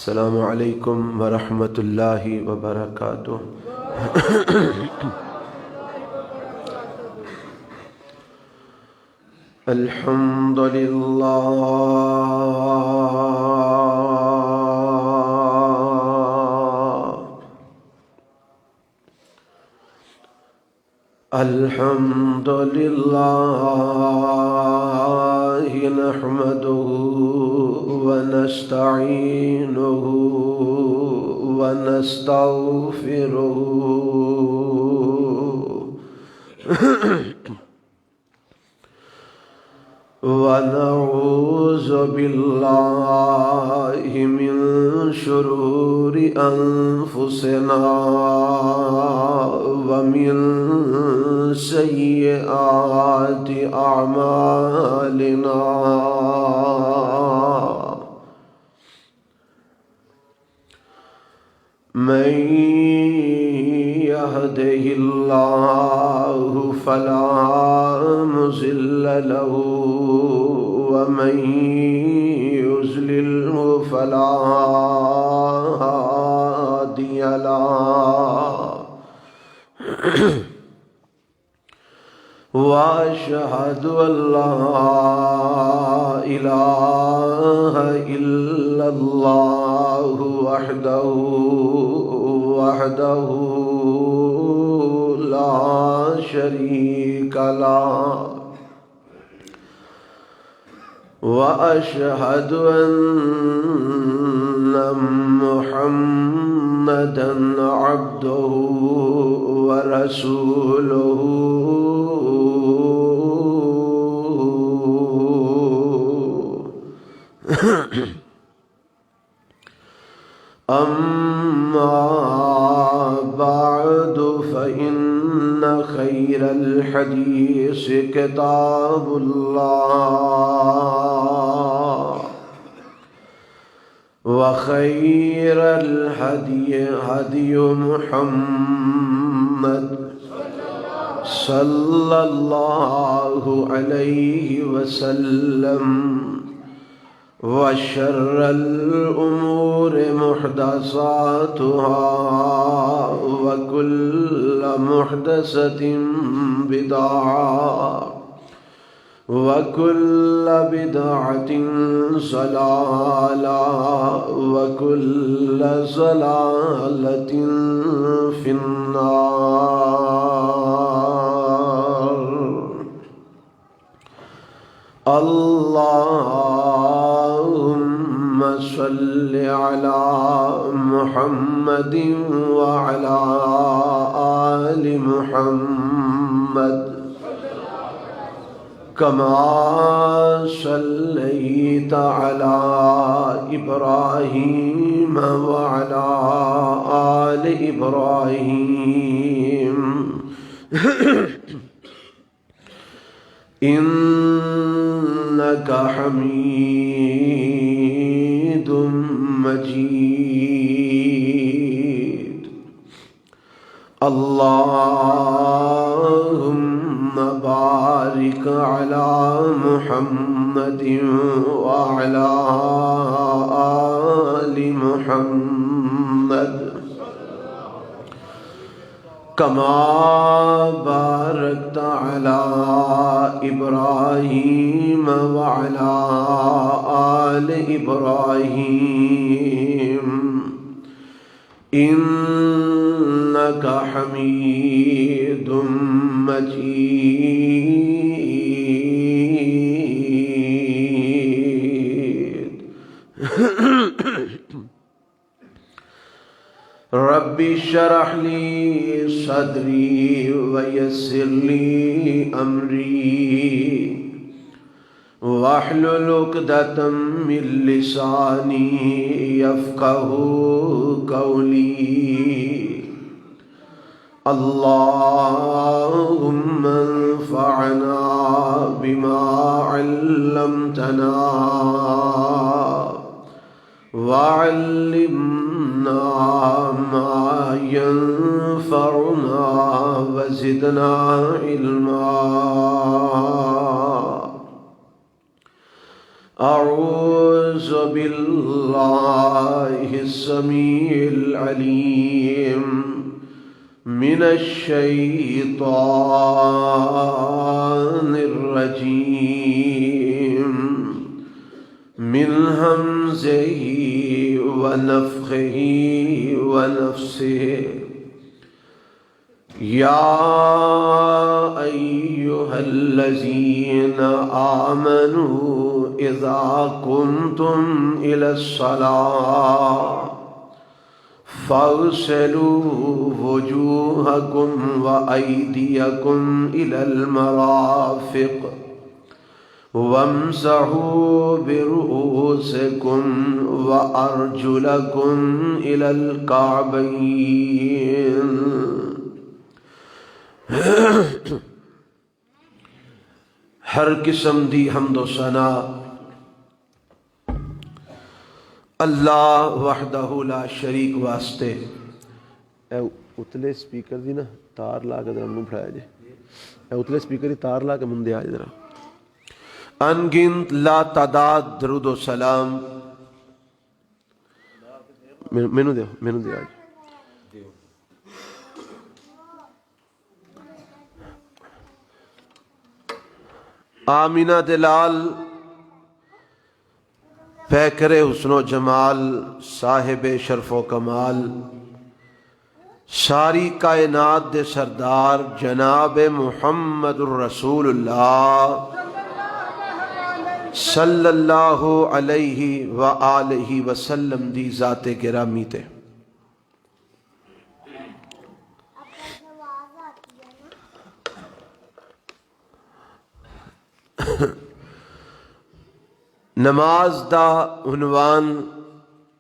السلام علیکم ورحمۃ اللہ وبرکاتہ۔ الحمد للہ الحمد للہ نحمده ونستعینه ونستغفره ونعوذ باللہ من شرور انفسنا ومن سیئات اعمالنا من يهده الله فلا مضل له ومن يضلل فلا هادي له وأشهد أن لا إله إلا الله وحده لا شريك له وأشهد أن محمدًا عبده ورسوله أما بعد فإن خير الحديث كتاب الله وخير الهدي هدي محمد صلى الله عليه وسلم وشر الأمور محدثاتها وكل محدثة بدعة وكل بدعة ضلالة وكل ضلالة في النار. اللهم صل على محمد وعلى آل محمد كما صليت على إبراهيم وعلى آل إبراهيم إنك حميد مجيد. اللهم بارك على محمد وعلى آل محمد كما باركت على إبراهيم وعلى آل إبراهيم إنك حميد مجيد. رب اشرح لي صدري ويسر لي أمري واحلل عقدة من لساني يفقه قولي. اللهم انفعنا بما علمتنا وعلمنا ما ينفعنا وزدنا علما. أعوذ بالله السميع العليم من الشيطان الرجيم من همزه ونفخه ونفسه يا أيها الذين آمنوا إذا قمتم إلى الصلاة فاغسلوا وجوهكم وأيديكم إلى المرافق وامسحوا برؤوسكم وأرجلكم إلى الكعبين ہر قسم دی حمد و ثنا اللہ وحدہ لا شریک واسطے۔ اے اتلے سپیکر دی نا تار لا کے ذرا منہ پھڑایا جے، اے اتلے سپیکر دی تار لا کے منہ دے آج ذرا۔ انگنت لا تعداد درود و سلام مینو دے آج۔ آمینہ دلال پیکر حسن و جمال صاحب شرف و کمال ساری کائنات دے سردار جناب محمد الرسول اللہ صلی اللہ علیہ وآلہ وسلم دی ذات گرامی تے۔ نماز دا عنوان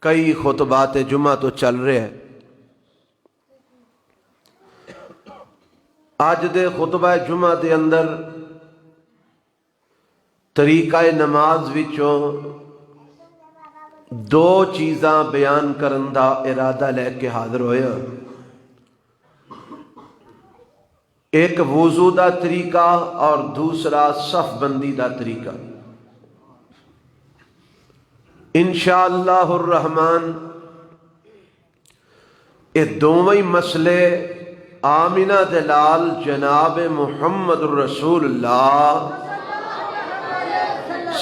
کئی خطبات جمعہ تو چل رہے ہیں۔ آج دے خطبہ جمعہ دے اندر طریقہ نماز وچوں دو چیزاں بیان کرن دا ارادہ لے کے حاضر ہویا۔ ایک وضو دا طریقہ اور دوسرا صف بندی دا طریقہ۔ انشاءاللہ الرحمن یہ دونوں مسئلے آمینہ دلال جناب محمد الرسول اللہ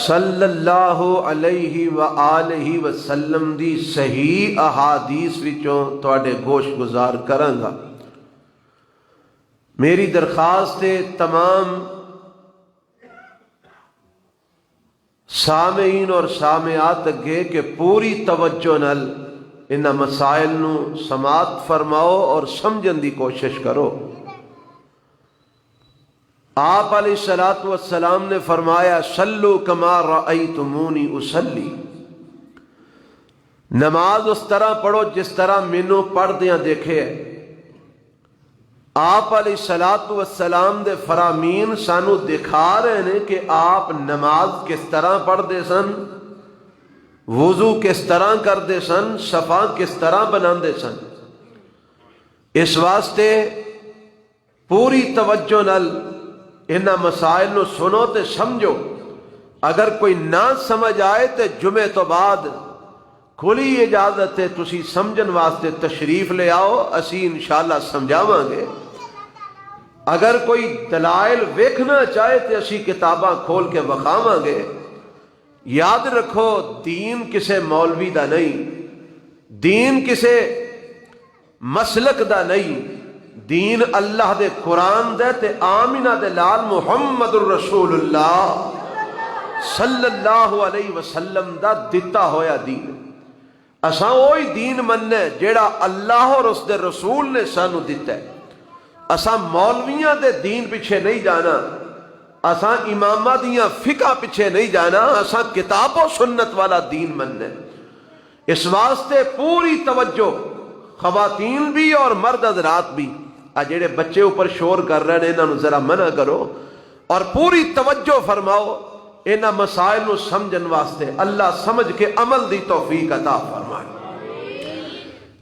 صلی اللہ علیہ وآلہ وسلم دی صحیح احادیث وچوں تواڈے گوش گزار کرانگا۔ میری درخواست ہے تمام سامعین اور سامعات اگے کہ پوری توجہ نال انہاں مسائل نو سماعت فرماؤ اور سمجھن دی کوشش کرو۔ آپ علیہ الصلوۃ والسلام نے فرمایا صلو کما رأیتمونی اصلی، نماز اس طرح پڑھو جس طرح مینوں پڑھدیاں دیکھے ہے۔ آپ علیہ الصلوۃ والسلام دے فرامین سانو دکھا رہے ہیں کہ آپ نماز کس طرح پڑھتے سن، وضو کس طرح کرتے سن، صفا کس طرح بناندے سن۔ اس واسطے پوری توجہ نال انہاں مسائل نو سنو تے سمجھو۔ اگر کوئی نہ سمجھ آئے تے جمعے تو بعد کھلی اجازت ہے تسی سمجھن واسطے تشریف لے آؤ، اسی انشاءاللہ سمجھاواں گے۔ اگر کوئی دلائل ویکھنا چاہے تو اسی کتاباں کھول کے وکھاواں گے۔ یاد رکھو دین کسے مولوی دا نہیں، دین کسے مسلک دا نہیں، دین اللہ دے قرآن دے تے آمینہ دے لال محمد الرسول اللہ صلی اللہ علیہ وسلم دا دتا ہویا دین۔ اساں وہی دین مننے جیڑا اللہ اور اس دے رسول نے سانو دتا ہے۔ اساں مولویاں دے دین پیچھے نہیں جانا، اساں امامہ دیاں فقہ پیچھے نہیں جانا، اساں کتاب و سنت والا دین مننے۔ اس واسطے پوری توجہ خواتین بھی اور مرد حضرات بھی، جڑے بچے اوپر شور کر رہے ہیں انہاں نو ذرا منع کرو اور پوری توجہ فرماؤ انہاں مسائل نو سمجھن واسطے۔ اللہ سمجھ کے عمل دی توفیق عطا فرمائے۔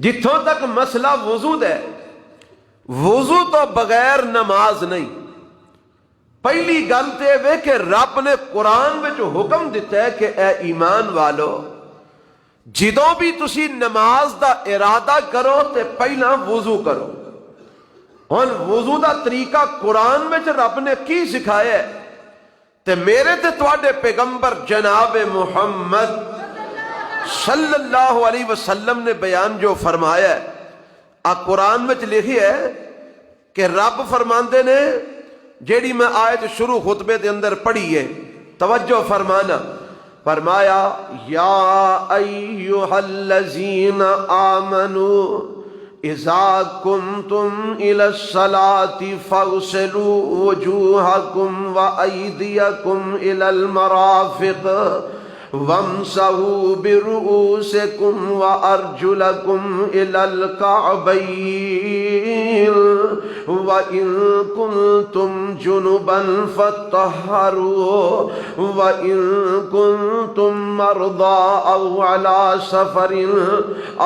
جتھوں تک مسئلہ وضو ہے، وضو تو بغیر نماز نہیں، پہلی گل تے وے کہ رب نے قرآن وچ حکم دیتا ہے کہ اے ایمان والو جدوں بھی تسی نماز دا ارادہ کرو تے پہلا وضو کرو. ہن وضو دا طریقہ قرآن وچ رب نے کی سکھایا ہے تے میرے تے تواڈے پیغمبر جناب محمد صلی اللہ علیہ وسلم نے بیان جو فرمایا ہے آ قرآن وچ لکھی ہے کہ رب فرماندے نے جیڑی میں آیت شروع خطبے دے اندر پڑھی ہے توجہ فرمانا. فرمایا یا ایھا الذین آمنوا اذا کنتم الی الصلاۃ فاغسلوا وجوہکم وایدیکم الی المرافق وامسحوا برؤوسکم وارجلکم الی الکعبین وَإِن كُنتُمْ جُنُبًا فَطَهَّرُوا وَإِن كُنتُم مَّرْضَىٰ أَوْ عَلَىٰ سَفَرٍ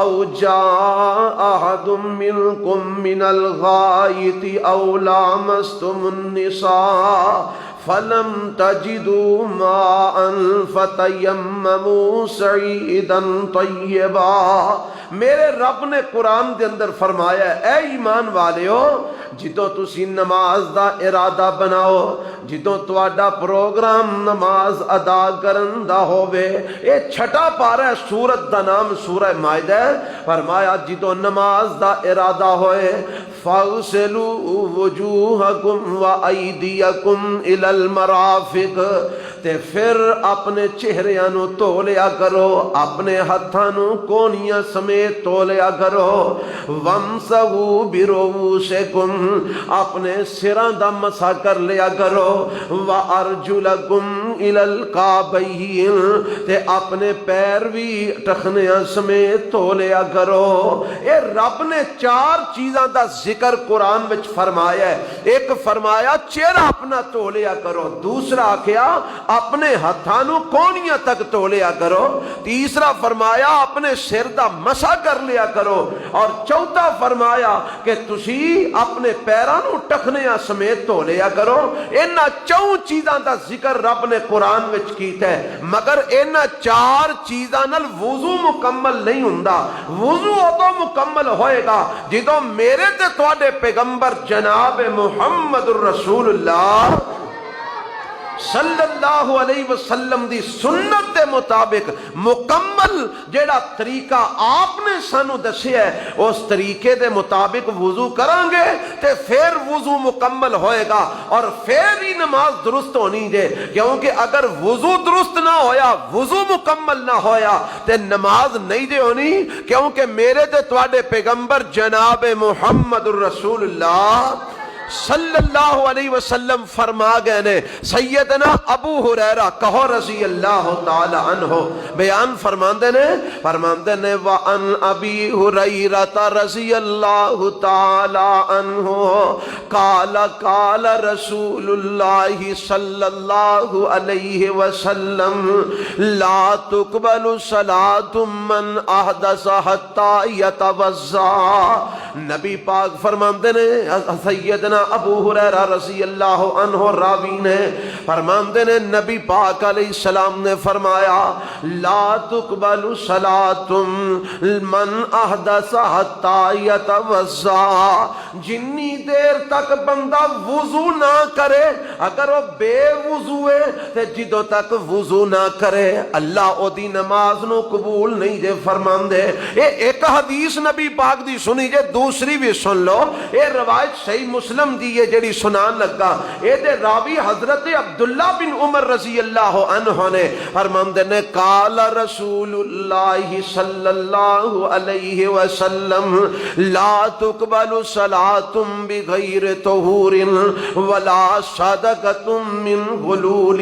أَوْ جَاءَ أَحَدٌ مِّنكُم مِّنَ الْغَائِطِ أَوْ لَامَسْتُمُ النِّسَاءَ فَلَمْ تَجِدُوا مَاءً فَتَيَمَّمُوا صَعِيدًا طَيِّبًا. میرے رب نے قرآن دے اندر فرمایا اے ایمان والیو جدوں تسی نماز دا ارادہ بناؤ جدوں تواڈا پروگرام نماز ادا کرن دا ہووے. اے چھٹا پارہ ہے سورت دا نام سورہ مائدہ ہے. فرمایا جدوں نماز دا ارادہ ہوئے فاغسلوا وجوہکم وایدیکم الی المرافق تے پھر اپنے چہریاں نو دھو لیا کرو اپنے ہتھاں نو کونیاں سمیت دھو لیا کرو. وامسحوا برؤوسکم اپنے سراں دا مسح کر لیا کرو. وارجلکم الی الکعبین تے اپنے پیر بھی ٹخنیاں سمیت دھو لیا کرو. اے رب نے چار چیزاں دا ذکر قرآن وچ فرمایا ہے. ایک فرمایا چہرہ اپنا دھو لیا کرو, دوسرا آکھیا اپنے ہتھاں نو کونیاں تک دھو لیا کرو, تیسرا فرمایا اپنے سر دا مسح کر لیا کرو, اور چوتھا فرمایا کہ تسی اپنے پیراں نو ٹخنیاں سمیت دھو لیا کرو. انہاں چوں چیزاں دا ذکر رب نے قرآن وچ کیتا ہے, مگر انہاں چار چیزاں نال وضو مکمل نہیں ہوندا. وضو ادوں مکمل ہوئے گا جدوں میرے تے تواڈے پیغمبر جناب محمد رسول اللہ صلی اللہ علیہ وسلم دی سنت دے مطابق مکمل جیڑا طریقہ آپ نے سانو دسیا ہے اس طریقے دے مطابق وضو کریں گے تے پھر وضو مکمل ہوئے گا اور پھر ہی نماز درست ہونی دے. کیونکہ اگر وضو درست نہ ہویا وضو مکمل نہ ہویا تے نماز نہیں دے ہونی. کیونکہ میرے تے تواڈے پیغمبر جناب محمد الرسول اللہ صلی اللہ علیہ وسلم فرما گئے نے. سیدنا ابو ہریرہ کہو رضی اللہ تعالی عنہ بیان فرماندے نے وَأَنْ أَبِي هُرَيْرَةَ رضی اللہ تعالی عنہ قال رسول اللہ صلی اللہ علیہ وسلم لا تقبل صلاة من احدث حتى يتوضأ. نبی پاک فرماندے نے سیدنا ابو ہریرہ رضی اللہ عنہ راوی نے فرماندے نے نبی پاک علیہ السلام نے فرمایا لا تقبل صلاة من احدث حتى يتوضأ. جنی دیر تک بندہ وضو نہ کرے اگر وہ بے وضو ہے تے جدوں تک وضو نہ کرے اللہ او دی نماز نو قبول نہیں دے فرماندے. ایک حدیث نبی پاک دی سنی جے دوسری بھی سن لو. اے روایت صحیح مسلم دی ہے جڑی سنان لگا. اے دے راوی حضرت عبداللہ بن عمر رضی اللہ عنہ نے فرماندے نے قال رسول اللہ صلی اللہ علیہ وسلم لا تقبل صلاة بغیر طہور ولا صدقة من غلول.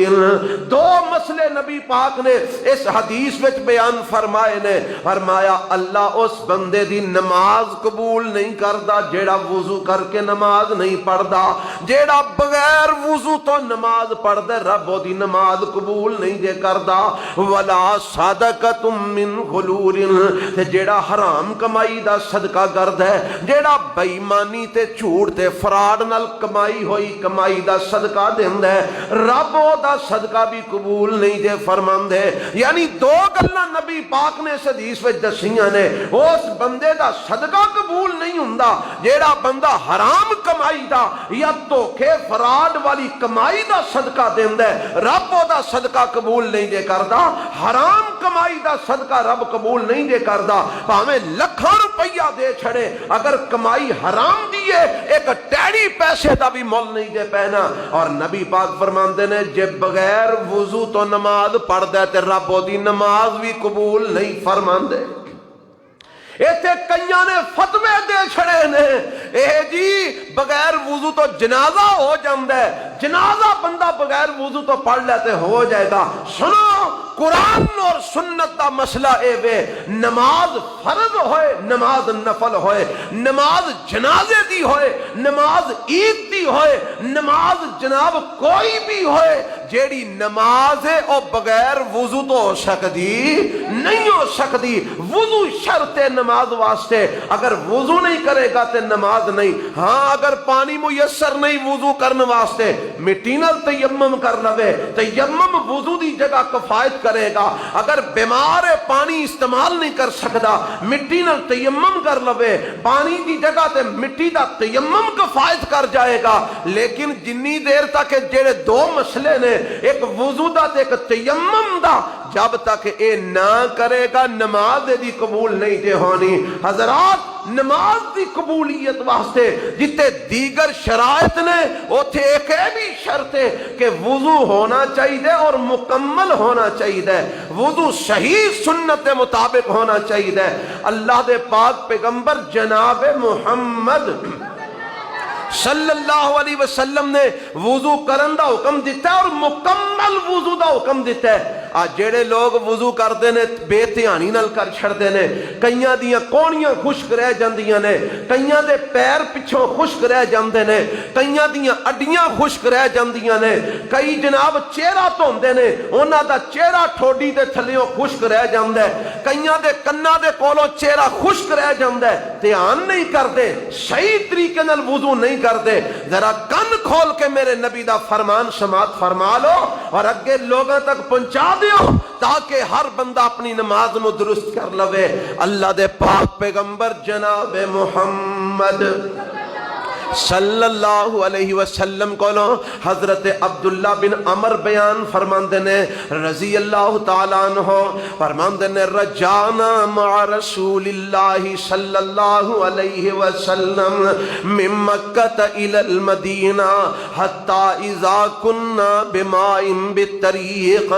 دو مسئلے نبی پاک نے اس حدیث وچ بیان فرمائے نے. فرمایا اللہ اس بندے دی نماز قبول نہیں کردا جیڑا وضو کر کے نماز نہیں پڑھدا, جیڑا بغیر وضو تو نماز پڑھ دے رب دی نماز قبول نہیں جے کردا ولا صدقۃ من غلول تے جیڑا حرام کمائی دا صدقہ کردا ہے جیڑا بے ایمانی تے جھوٹ تے فراڈ نال کمائی ہوئی کمائی دا صدقہ دیندا ہے رب او دا صدقہ بھی قبول نہیں جے فرماندے یعنی دو گلاں نبی پاک نے اس حدیث وچ دسیاں نے اس بندے دا صدقہ قبول نہیں ہوندا جیڑا بندہ حرام کمائی دا یا دھوکے فراڈ والی کمائی دا صدقہ دیندا ہے رب او دا صدقہ قبول نہیں جے کردا حرام کمائی دا صدقہ رب قبول نہیں جے کردا بھاویں لکھاں روپیہ دے چھڑے اگر کمائی حرام دی ہے ایک ٹیڑی پیسے دا بھی مول نہیں دے پہنا اور نبی پاک فرماندے نے جے بغیر وضو تو نماز پڑھ دے تے رب او دی نماز بھی قبول نہیں فرماندے ایتھے کئیاں نے فتوے دے چھڑے نے اے جی بغیر وضو تو جنازہ ہو جاندا ہے جنازہ بندہ بغیر وضو تو پڑھ لیتے ہو جائے گا سنو قرآن اور سنت دا مسئلہ اے وے نماز فرض ہوئے نماز نفل ہوئے نماز جنازے دی ہوئے نماز عید دی ہوئے نماز جناب کوئی بھی ہوئے جیڑی نماز ہے او بغیر وضو تو ہو سکتی نہیں ہو سکتی وضو شرط نماز واسطے اگر وضو نہیں کرے گا تے نماز نہیں ہاں اگر پانی میسر نہیں وضو کرنے واسطے مٹی نال تیمم کر لوے تیمم وضو دی جگہ کفایت کرے گا اگر بیمار ہے پانی استعمال نہیں کر سکتا مٹی نال تیمم کر لوے پانی دی جگہ تے مٹی دا تیمم کفایت کر جائے گا لیکن جنی دیر تک جڑے دو مسئلے نے ایک وضو دا تے ایک تیمم دا جب تک اے نہ کرے گا نماز دی قبول نہیں دے ہونی حضرات نماز دی قبولیت واسطے جتے دیگر شرائط نے اوتھے ایک بھی شرط ہے کہ وضو ہونا چاہیے اور مکمل ہونا چاہیے وضو صحیح سنت مطابق ہونا چاہیے اللہ دے پاک پیغمبر جناب محمد صلی اللہ علیہ وسلم نے وضو کرن دا حکم دیتا ہے اور مکمل وضو دا حکم دیتا ہے آج جیڑے لوگ وضو کرتے نے بے دھیانی نال کر چھڑتے نے کئیاں دیاں کونیاں خشک رہ جاندیاں نے کئیاں دے پیر پچھوں خشک رہ جاندے نے کئیاں دیاں اڈیاں خشک رہ جاندیاں نے کئی جناب چہرہ دھوندے نے انہاں دا چہرہ ٹھوڈی دے تھلیوں خشک رہ جاندا ہے کئیاں دے کناں دے کولوں چہرہ خشک رہ جاندا ہے دھیان نہیں کردے صحیح طریقے نال وضو نہیں کردے ذرا کن کھول کے میرے نبی دا فرمان سماعت فرما لو اور اگے لوگوں تک پہنچا دیو تاکہ ہر بندہ اپنی نماز نو درست کر لوے اللہ دے پاک پیغمبر جناب محمد صلی اللہ علیہ وسلم کو حضرت عبداللہ بن عمر بیان فرماندے نے رضی اللہ تعالیٰ عنہ فرماندے نے رجانا مع رسول اللہ صلی اللہ علیہ وسلم من مکہ الى المدینہ حتی اذا کننا بماء بالطریق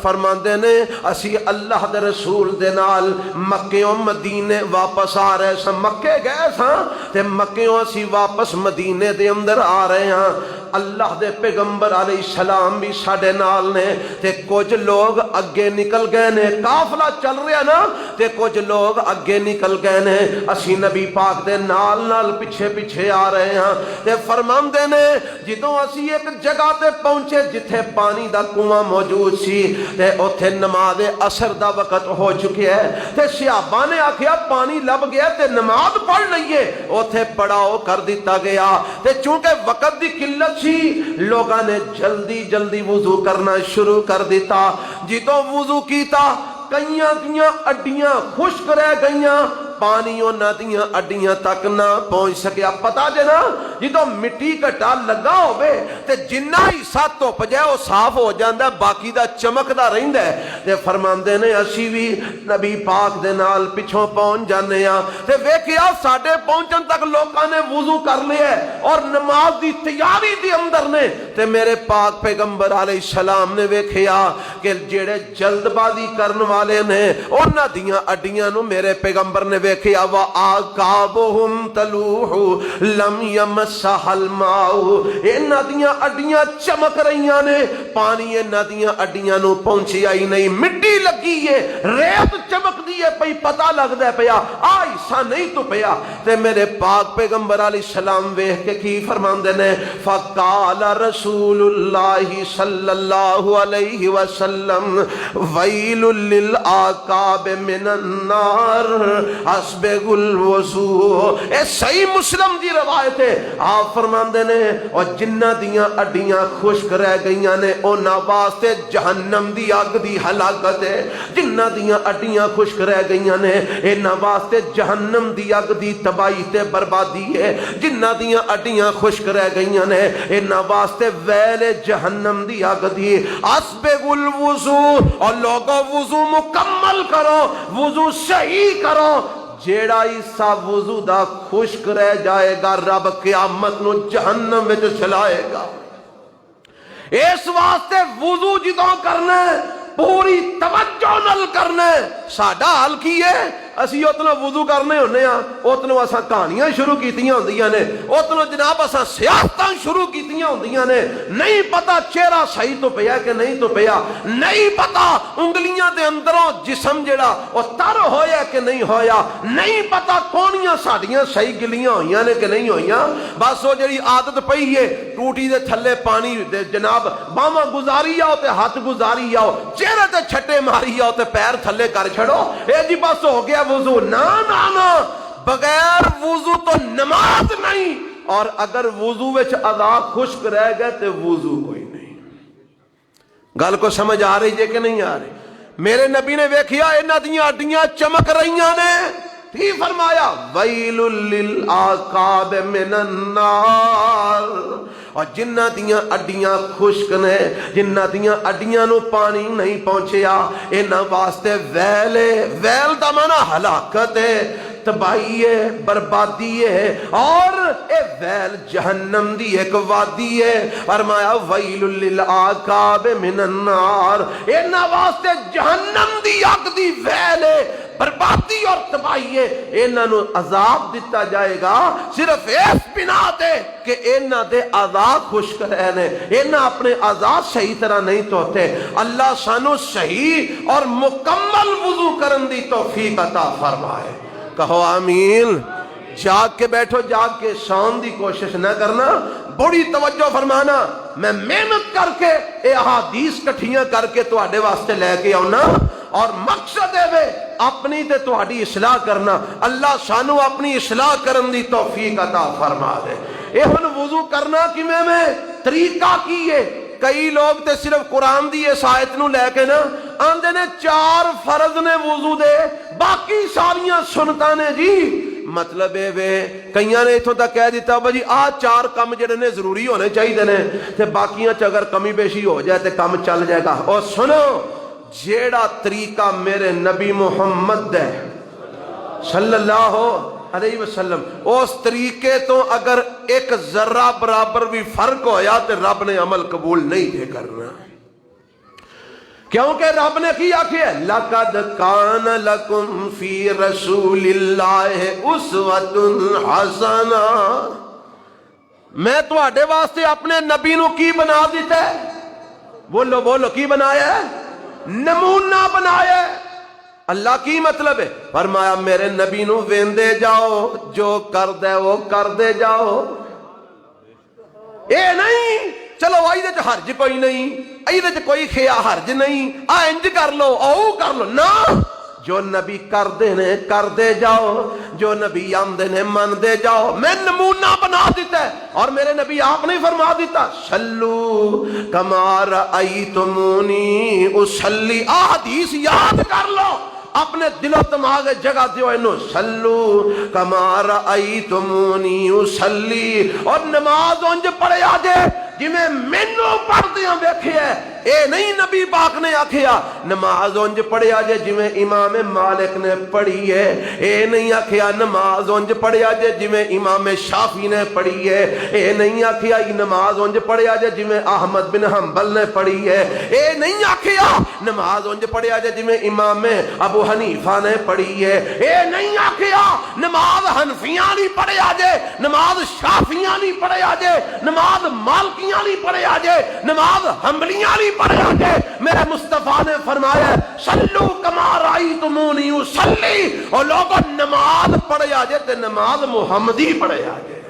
فرماندے نے اسی اللہ دے رسول دے نال مکہ مدینے واپس آ رہے سا مکہ گئے سا تے مکہ اسی واپس مدینے دے اندر آ رہے ہیں اللہ دے پیغمبر علیہ السلام بھی ساڈے نال نے تے کچھ لوگ اگے نکل گئے نے قافلہ چل رہا نا تے کچھ لوگ اگے نکل گئے نے اسی نبی پاک دے نال نال پیچھے پیچھے آ رہے ہیں تے فرماندے نے جدوں اسی ایک جگہ تے پہنچے جتھے پانی دا کنواں موجود سی تے اوتھے نماز عصر دا وقت ہو چکیا ہے تے صحابہ نے آکھیا پانی لب گیا تے نماز پڑھ لئیے اوتھے پڑاؤ کر دیتا گیا تے چونکہ وقت دی قلت سی لوگاں نے جلدی جلدی وضو کرنا شروع کر دیتا جدوں وضو کیتا کئیاں اڈیاں خشک رہ گئیاں پانی انہاں دیاں اڈیاں تک نہ پہنچ سکیا پتا جے نا جدوں مٹی گھٹا لگا ہوئے تے جنہ ہی ساتھ تو پجائے وہ صاف ہو جاندا ہے باقی دا چمکدا رہندا ہے تے فرماندے نے اسی بھی نبی پاک دے نال پیچھوں پہنچ جانے ہاں تے ویکھیا ساڈے پہنچن تک لوکاں نے وضو کر لیا ہے اور نماز دی تیاری دی اندر نے تے میرے پاک پیغمبر علیہ السلام نے ویکھیا کہ جڑے جلد بازی کرن والے نے انہاں دیاں اڈیاں نو میرے پیغمبر نے ویکھیا وا آقابہم تلوح لم یمسھا الماء، انہاں دیاں اڈیاں چمک رہیاں نے، پانی انہاں دیاں اڈیاں نو پہنچیا ہی نہیں، مٹی لگی ہے، ریت چمک دی ہے پئی، پتہ لگدا ہے پیا آ حصہ نہیں تو پیا۔ تے میرے پاک پیغمبر علیہ السلام ویکھ کے کی فرماندے نے، فقال رسول اللہ صلی اللہ علیہ وسلم ویل للعقاب من النار اسبغ الوضوء۔ اے صحیح مسلم دی روایت ہے، آپ فرماندے نے اور جنہ دیاں اڈیاں خشک رہ گئیاں نے انہاں واسطے جہنم دی اگ دی ہلاکت ہے، جنہ دیاں اڈیاں خشک رہ گئیاں نے انہاں واسطے جہنم دی اگ دی تباہی تے بربادی ہے، جنہ دیاں اڈیاں خشک رہ گئیاں نے انہاں واسطے ویل جہنم دی اگ دی۔ اسبغ الوضوء، اور لوگوں وضو مکمل کرو، وضو صحیح کرو، جیڑا حصہ وضو دا خشک رہ جائے گا رب قیامت نو جہنم وچ چلائے گا۔ اس واسطے وضو جدوں کرنا پوری توجہ نال کرنا۔ ساڈا حال کی ہے، اسی اتنا وضو کرنے ہونے ہاں، اتنا اساں کہانیاں شروع کیتیاں ہوندیاں نے، اتنا جناب اساں سیاستاں شروع کیتیاں ہوندیاں نے، نہیں پتا چہرہ صحیح تو پیا کہ نہیں تو پیا، نہیں پتا انگلیاں دے اندروں جسم جڑا او تر ہویا کہ نہیں ہویا، نہیں پتا کونیاں ساڈیاں صحیح گلیاں ہوئیاں نے کہ نہیں ہوئیاں، بس وہ جڑی عادت پئی ہے ٹوٹی دے تھلے پانی دے جناب باواں گزاری آؤ تے ہاتھ گزاری آؤ، چہرے تے چھٹے ماری آؤ تے پیر تھلے کر چھڑو، اے جی بس ہو گیا وضو۔ نا نا نا، بغیر وضو تو نماز نہیں، اور اگر وضو وچ اعضاء خشک رہ گئے تو وضو کوئی نہیں۔ گل کو سمجھ آ رہی ہے کہ نہیں آ رہی؟ میرے نبی نے ویکھیا انہاں دیاں اڈیاں چمک رہیاں نے، ہی فرمایا ویل للعقاب من النار، اور جنہ دیاں اڈیاں خشک نے، جنہ دیاں اڈیاں نو پانی نہیں پہنچیا، انہاں واسطے ویل ہے۔ ویل دا معنی ہلاکت ہے، تباہی ہے، بربادی ہے، اور اے ویل جہنم دی ایک وادی ہے۔ فرمایا ویل للعقاب من النار، انہاں واسطے جہنم دی اگ دی ویل ہے، بربادی اور تباہی ہے، انہاں نو عذاب دیتا جائے گا صرف اس بنا تے کہ انہاں دے اعضاء خشک رہنے، انہاں اپنے اعضاء صحیح طرح نہیں دھوتے۔ اللہ سانو صحیح اور مکمل وضو کرن دی توفیق عطا فرمائے، کہو آمین۔ جاگ کے بیٹھو، جاگ کے سون دی کوشش نہ کرنا، بڑی توجہ فرمانا۔ میں محنت کر کے اے احادیث کٹھیاں کر کے تواڈے واسطے لے کے آؤنا، اور مقصد ہے اپنی تے تہاڈی اصلاح کرنا۔ اللہ سانو اپنی اصلاح کرن دی توفیق عطا فرما دے۔ اے ہن وضو کرنا کیویں میں، طریقہ کی ہے؟ کئی لوگ تے صرف قرآن دی اس آیت نو لے کے نا آندے نے 4 فرض نے وضو دے، باقی ساریاں سنتاں نے جی۔ مطلب اے وے کئیاں نے اتھوں تک کہہ دیتا بھائی آ 4 کم جڑے نے ضروری ہونے چاہیے نے، تے باقیاں چ اگر کمی بیشی ہو جائے تے کم چل جائے گا۔ اور سنو، جیڑا طریقہ میرے نبی محمد دے صلی اللہ علیہ وسلم، اس طریقے تو اگر ایک ذرہ برابر بھی فرق ہویا تو رب نے عمل قبول نہیں دے کرنا، کیونکہ رب نے کی آخیا لَقَدْ كَانَ لَكُمْ فِي رَسُولِ اللَّهِ أُسْوَةٌ حَسَنَةٌ۔ میں تواڈے واسطے اپنے نبی نو کی بنا دیتا ہے؟ بولو بولو، کی بنایا ہے؟ نمونہ بنایا ہے۔ اللہ کی مطلب ہے؟ فرمایا میرے نبی نو ویندے جاؤ، جو کر دے وہ کر دے جاؤ۔ اے نہیں چلو آئی دے حرج کوئی نہیں، آئی دے کوئی خیا حرج نہیں، انج کر لو او کر لو، نا، جو نبی کر دے نے کر دے جاؤ، جو نبی آمدے نے من دے جاؤ۔ میں نمونہ بنا دیتا ہے، اور میرے نبی آپ نے فرما دیتا صلو کما رأیتمونی اصلی۔ حدیث یاد کر لو، اپنے دل و دماغ جگہ دیو انو، صلو کما رأیتمونی اصلی، اور نماز انج پڑھے آجے جی میں مینو پڑھ دیاں ویکھے ہے۔ اے نہیں نبی پاک نے آکھیا نماز انج پڑھیا جے جویں امام مالک نے پڑھی ہے، اے نہیں آکھیا نماز انج پڑھیا جے جویں امام شافعی نے پڑھی ہے، اے نہیں آکھیا نماز انج پڑھیا جے جویں احمد بن حنبل نے پڑھی ہے، اے نہیں آکھیا نماز انج پڑھیا جے جویں امام ابو حنیفہ نے پڑھی ہے، اے نہیں آکھیا نماز حنفیاں نہیں پڑھیا جے، نماز شافعیاں نہیں پڑھیا جے، نماز مالکیاں نہیں پڑھیا جے، نماز حنبلیاں نہیں پڑھیا جے۔ میرے مصطفیٰ نے فرمایا صلو کما رأیتمونی اصلی، اور لوگوں نماز پڑھیا جے تے نماز محمدی پڑھیا جے۔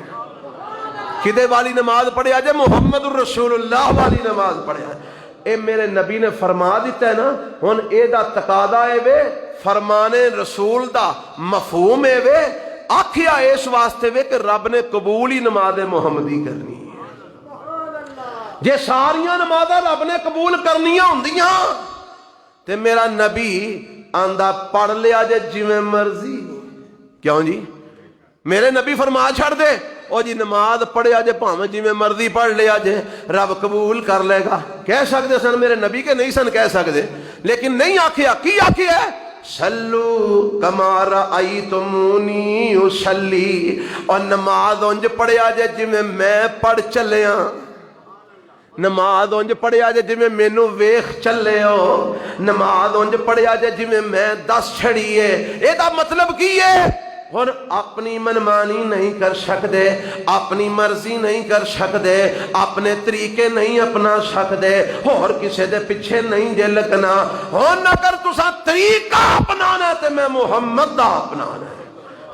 کدے والی نماز پڑھیا جے؟ محمد الرسول اللہ والی نماز پڑھیا جے۔ اے میرے نبی نے فرما دیتا ہے نا، ہن اے دا تقاضا اے وے، فرمان رسول دا مفہوم اے وے، آکھیا اس واسطے وے کہ رب نے قبول ہی نماز محمدی کرنی ہے۔ جے ساریاں نمازاں رب نے قبول کرنیاں ہوندیاں تے میرا نبی آندا پڑھ لیا جے جویں مرضی، کیوں جی؟ میرے نبی فرما چھڑ دے او جی نماز پڑھیا جے بھاویں جویں مرضی پڑھ لیا جے رب قبول کر لے گا۔ کہہ سکتے سن میرے نبی کے نہیں سن کہہ سکتے، لیکن نہیں آکھیا، کی آکھیا ہے؟ صلو کما رأیتمونی اصلی، اور نماز انج پڑھیا جے جویں میں پڑھ چلیا، نماز انج پڑھیا جے جویں مینوں ویکھ چلے ہو، نماز انج پڑھیا جے جویں میں دس چھڑی ہے۔ اے دا مطلب کی ہے؟ اور اپنی منمانی نہیں کر سکتے، اپنی مرضی نہیں کر سکتے، اپنے طریقے نہیں اپنا سکتے، اور کسی دے پیچھے نہیں جے لگنا۔ اور اگر تساں طریقہ اپنانا تے میں محمد دا اپنانا ہے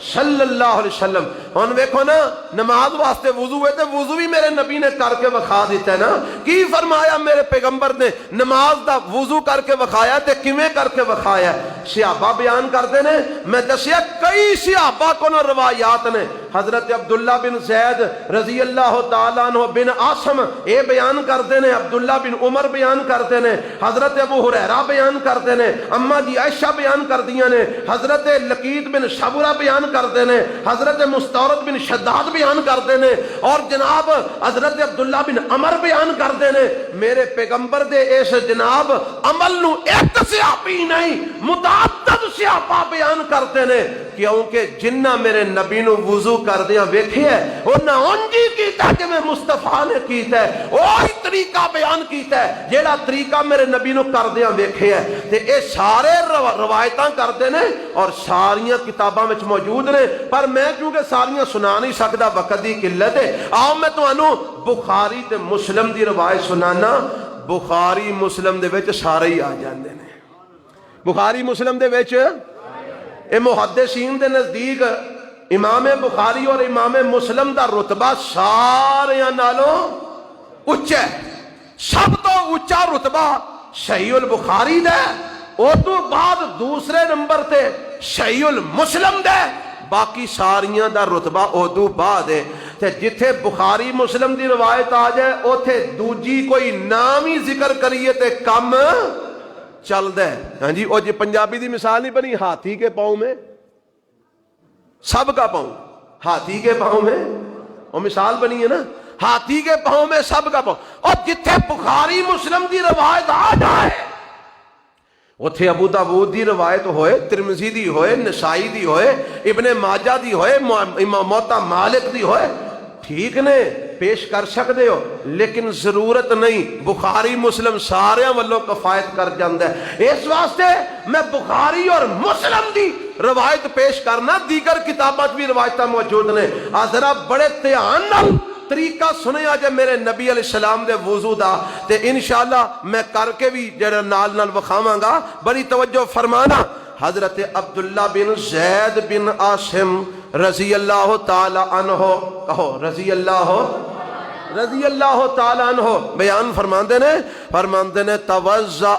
صلی اللہ علیہ وسلم۔ ہن ویکھو نا، نماز واسطے وضو ہے تے وضو بھی میرے نبی نے کر کے وکھا دیتا ہے نا۔ کی فرمایا میرے پیغمبر نے؟ نماز دا وضو کر کے وکھایا تے کیویں کر کے وکھایا؟ صحابہ بیان کرتے نے، میں دسیا کئی صحابہ کو روایات نے، حضرت عبداللہ بن زید رضی اللہ تعالیٰ عنہ بن عاصم اے بیان کرتے نے، عبداللہ بن عمر بیان کرتے نے، حضرت ابو ہریرہ بیان کرتے نے، اماں جی عائشہ بیان کر دیا نے، حضرت لقیط بن شبرہ بیان کرتے نے، حضرت مستورد بن شداد بیان کرتے نے، اور جناب حضرت عبداللہ بن عمر بیان کرتے نے۔ میرے پیغمبر دے اس جناب عمل نو ایک صحابی نہیں متعدد صحابہ بیان کرتے نے، کیونکہ جنہ میرے نبی نو وضو کر دیا ویکھے ہے انہاں انجی کیتا کہ میں مصطفیٰ نے کیتا ہے، وہی طریقہ بیان کیتا ہے جیڑا طریقہ میرے نبی نو کر دیا ویکھے ہے۔ تے اے سارے روایتاں کرتے نے اور ساریاں کتاباں وچ موجود نے، پر میں کیونکہ ساریاں سنا نہیں سکدا، وقت دی قلت ہے۔ آؤ میں تانوں بخاری تے مسلم دی روایت سنانا۔ بخاری مسلم دے وچ سارے ہی آ جاندے نے، بخاری مسلم دے وچ اے محدثین دے نزدیک امام بخاری اور امام مسلم دا رتبہ سارے نالوں اچا ہے۔ سب تو اچا رتبہ صحیح البخاری دا، اور تو بعد دوسرے نمبر تے صحیح المسلم دا، باقی ساریاں دا رتبہ ادو بعد ہے۔ تے جتھے بخاری مسلم دی روایت آ جائے اوتھے دوجی کوئی نام ہی ذکر کریے تے کم چل دے۔ ہاں جی، او جی پنجابی دی مثال نہیں بنی، ہاتھی کے پاؤں میں سب کا پاؤں، ہاتھی کے پاؤں میں، وہ مثال بنی ہے نا، ہاتھی کے پاؤں میں سب کا پاؤں۔ اور جتھے بخاری مسلم دی روایت آ جائے اتھے ابو داؤد دی روایت ہوئے، ترمذی دی ہوئے، نسائی دی ہوئے، ابن ماجہ دی ہوئے، موطا مالک دی ہوئے، ٹھیک نے پیش کر سکتے ہو، لیکن ضرورت نہیں، بخاری مسلم سارے والوں کفایت کر جاندہ ہے۔ اس واسطے میں بخاری اور مسلم دی روایت پیش کرنا، دیگر کتابات بھی روایتہ موجود نے۔ ذرا بڑے دھیان نال طریقہ سنے آجے میرے نبی علیہ السلام دے وضو دا، تے انشاءاللہ میں کر کے بھی جڑا نال نال وکھاواں گا، بڑی توجہ فرمانا۔ حضرت عبداللہ بن زید بن عاصم رضی اللہ تعالی عنہ، کہو رضی اللہ تعالی عنہ بیان فرماندے نے توضع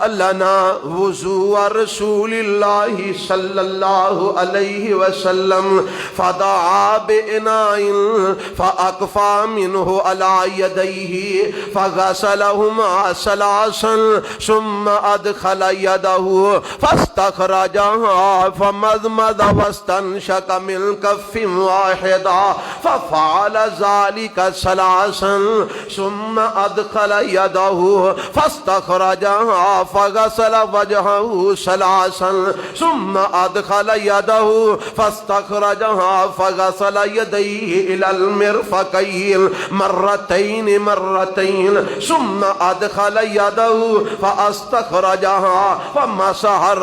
لنا وضوء رسول اللہ صلی اللہ علیہ وسلم فدعا بإناء فأکفا منہ علی یدیہ فغسلہما ثلاثا ثم ادخل یدہ فاستخرجہا فمضمض واستنشق من کف واحدہ ففعل فقال ذلك ثلاثا ثم ادخل يده فاستخرجها فغسل وجهه ثلاثا ثم ادخل يده فاستخرجها فغسل يديه الى المرفقين مرتين ثم ادخل يده فاستخرجها فمسح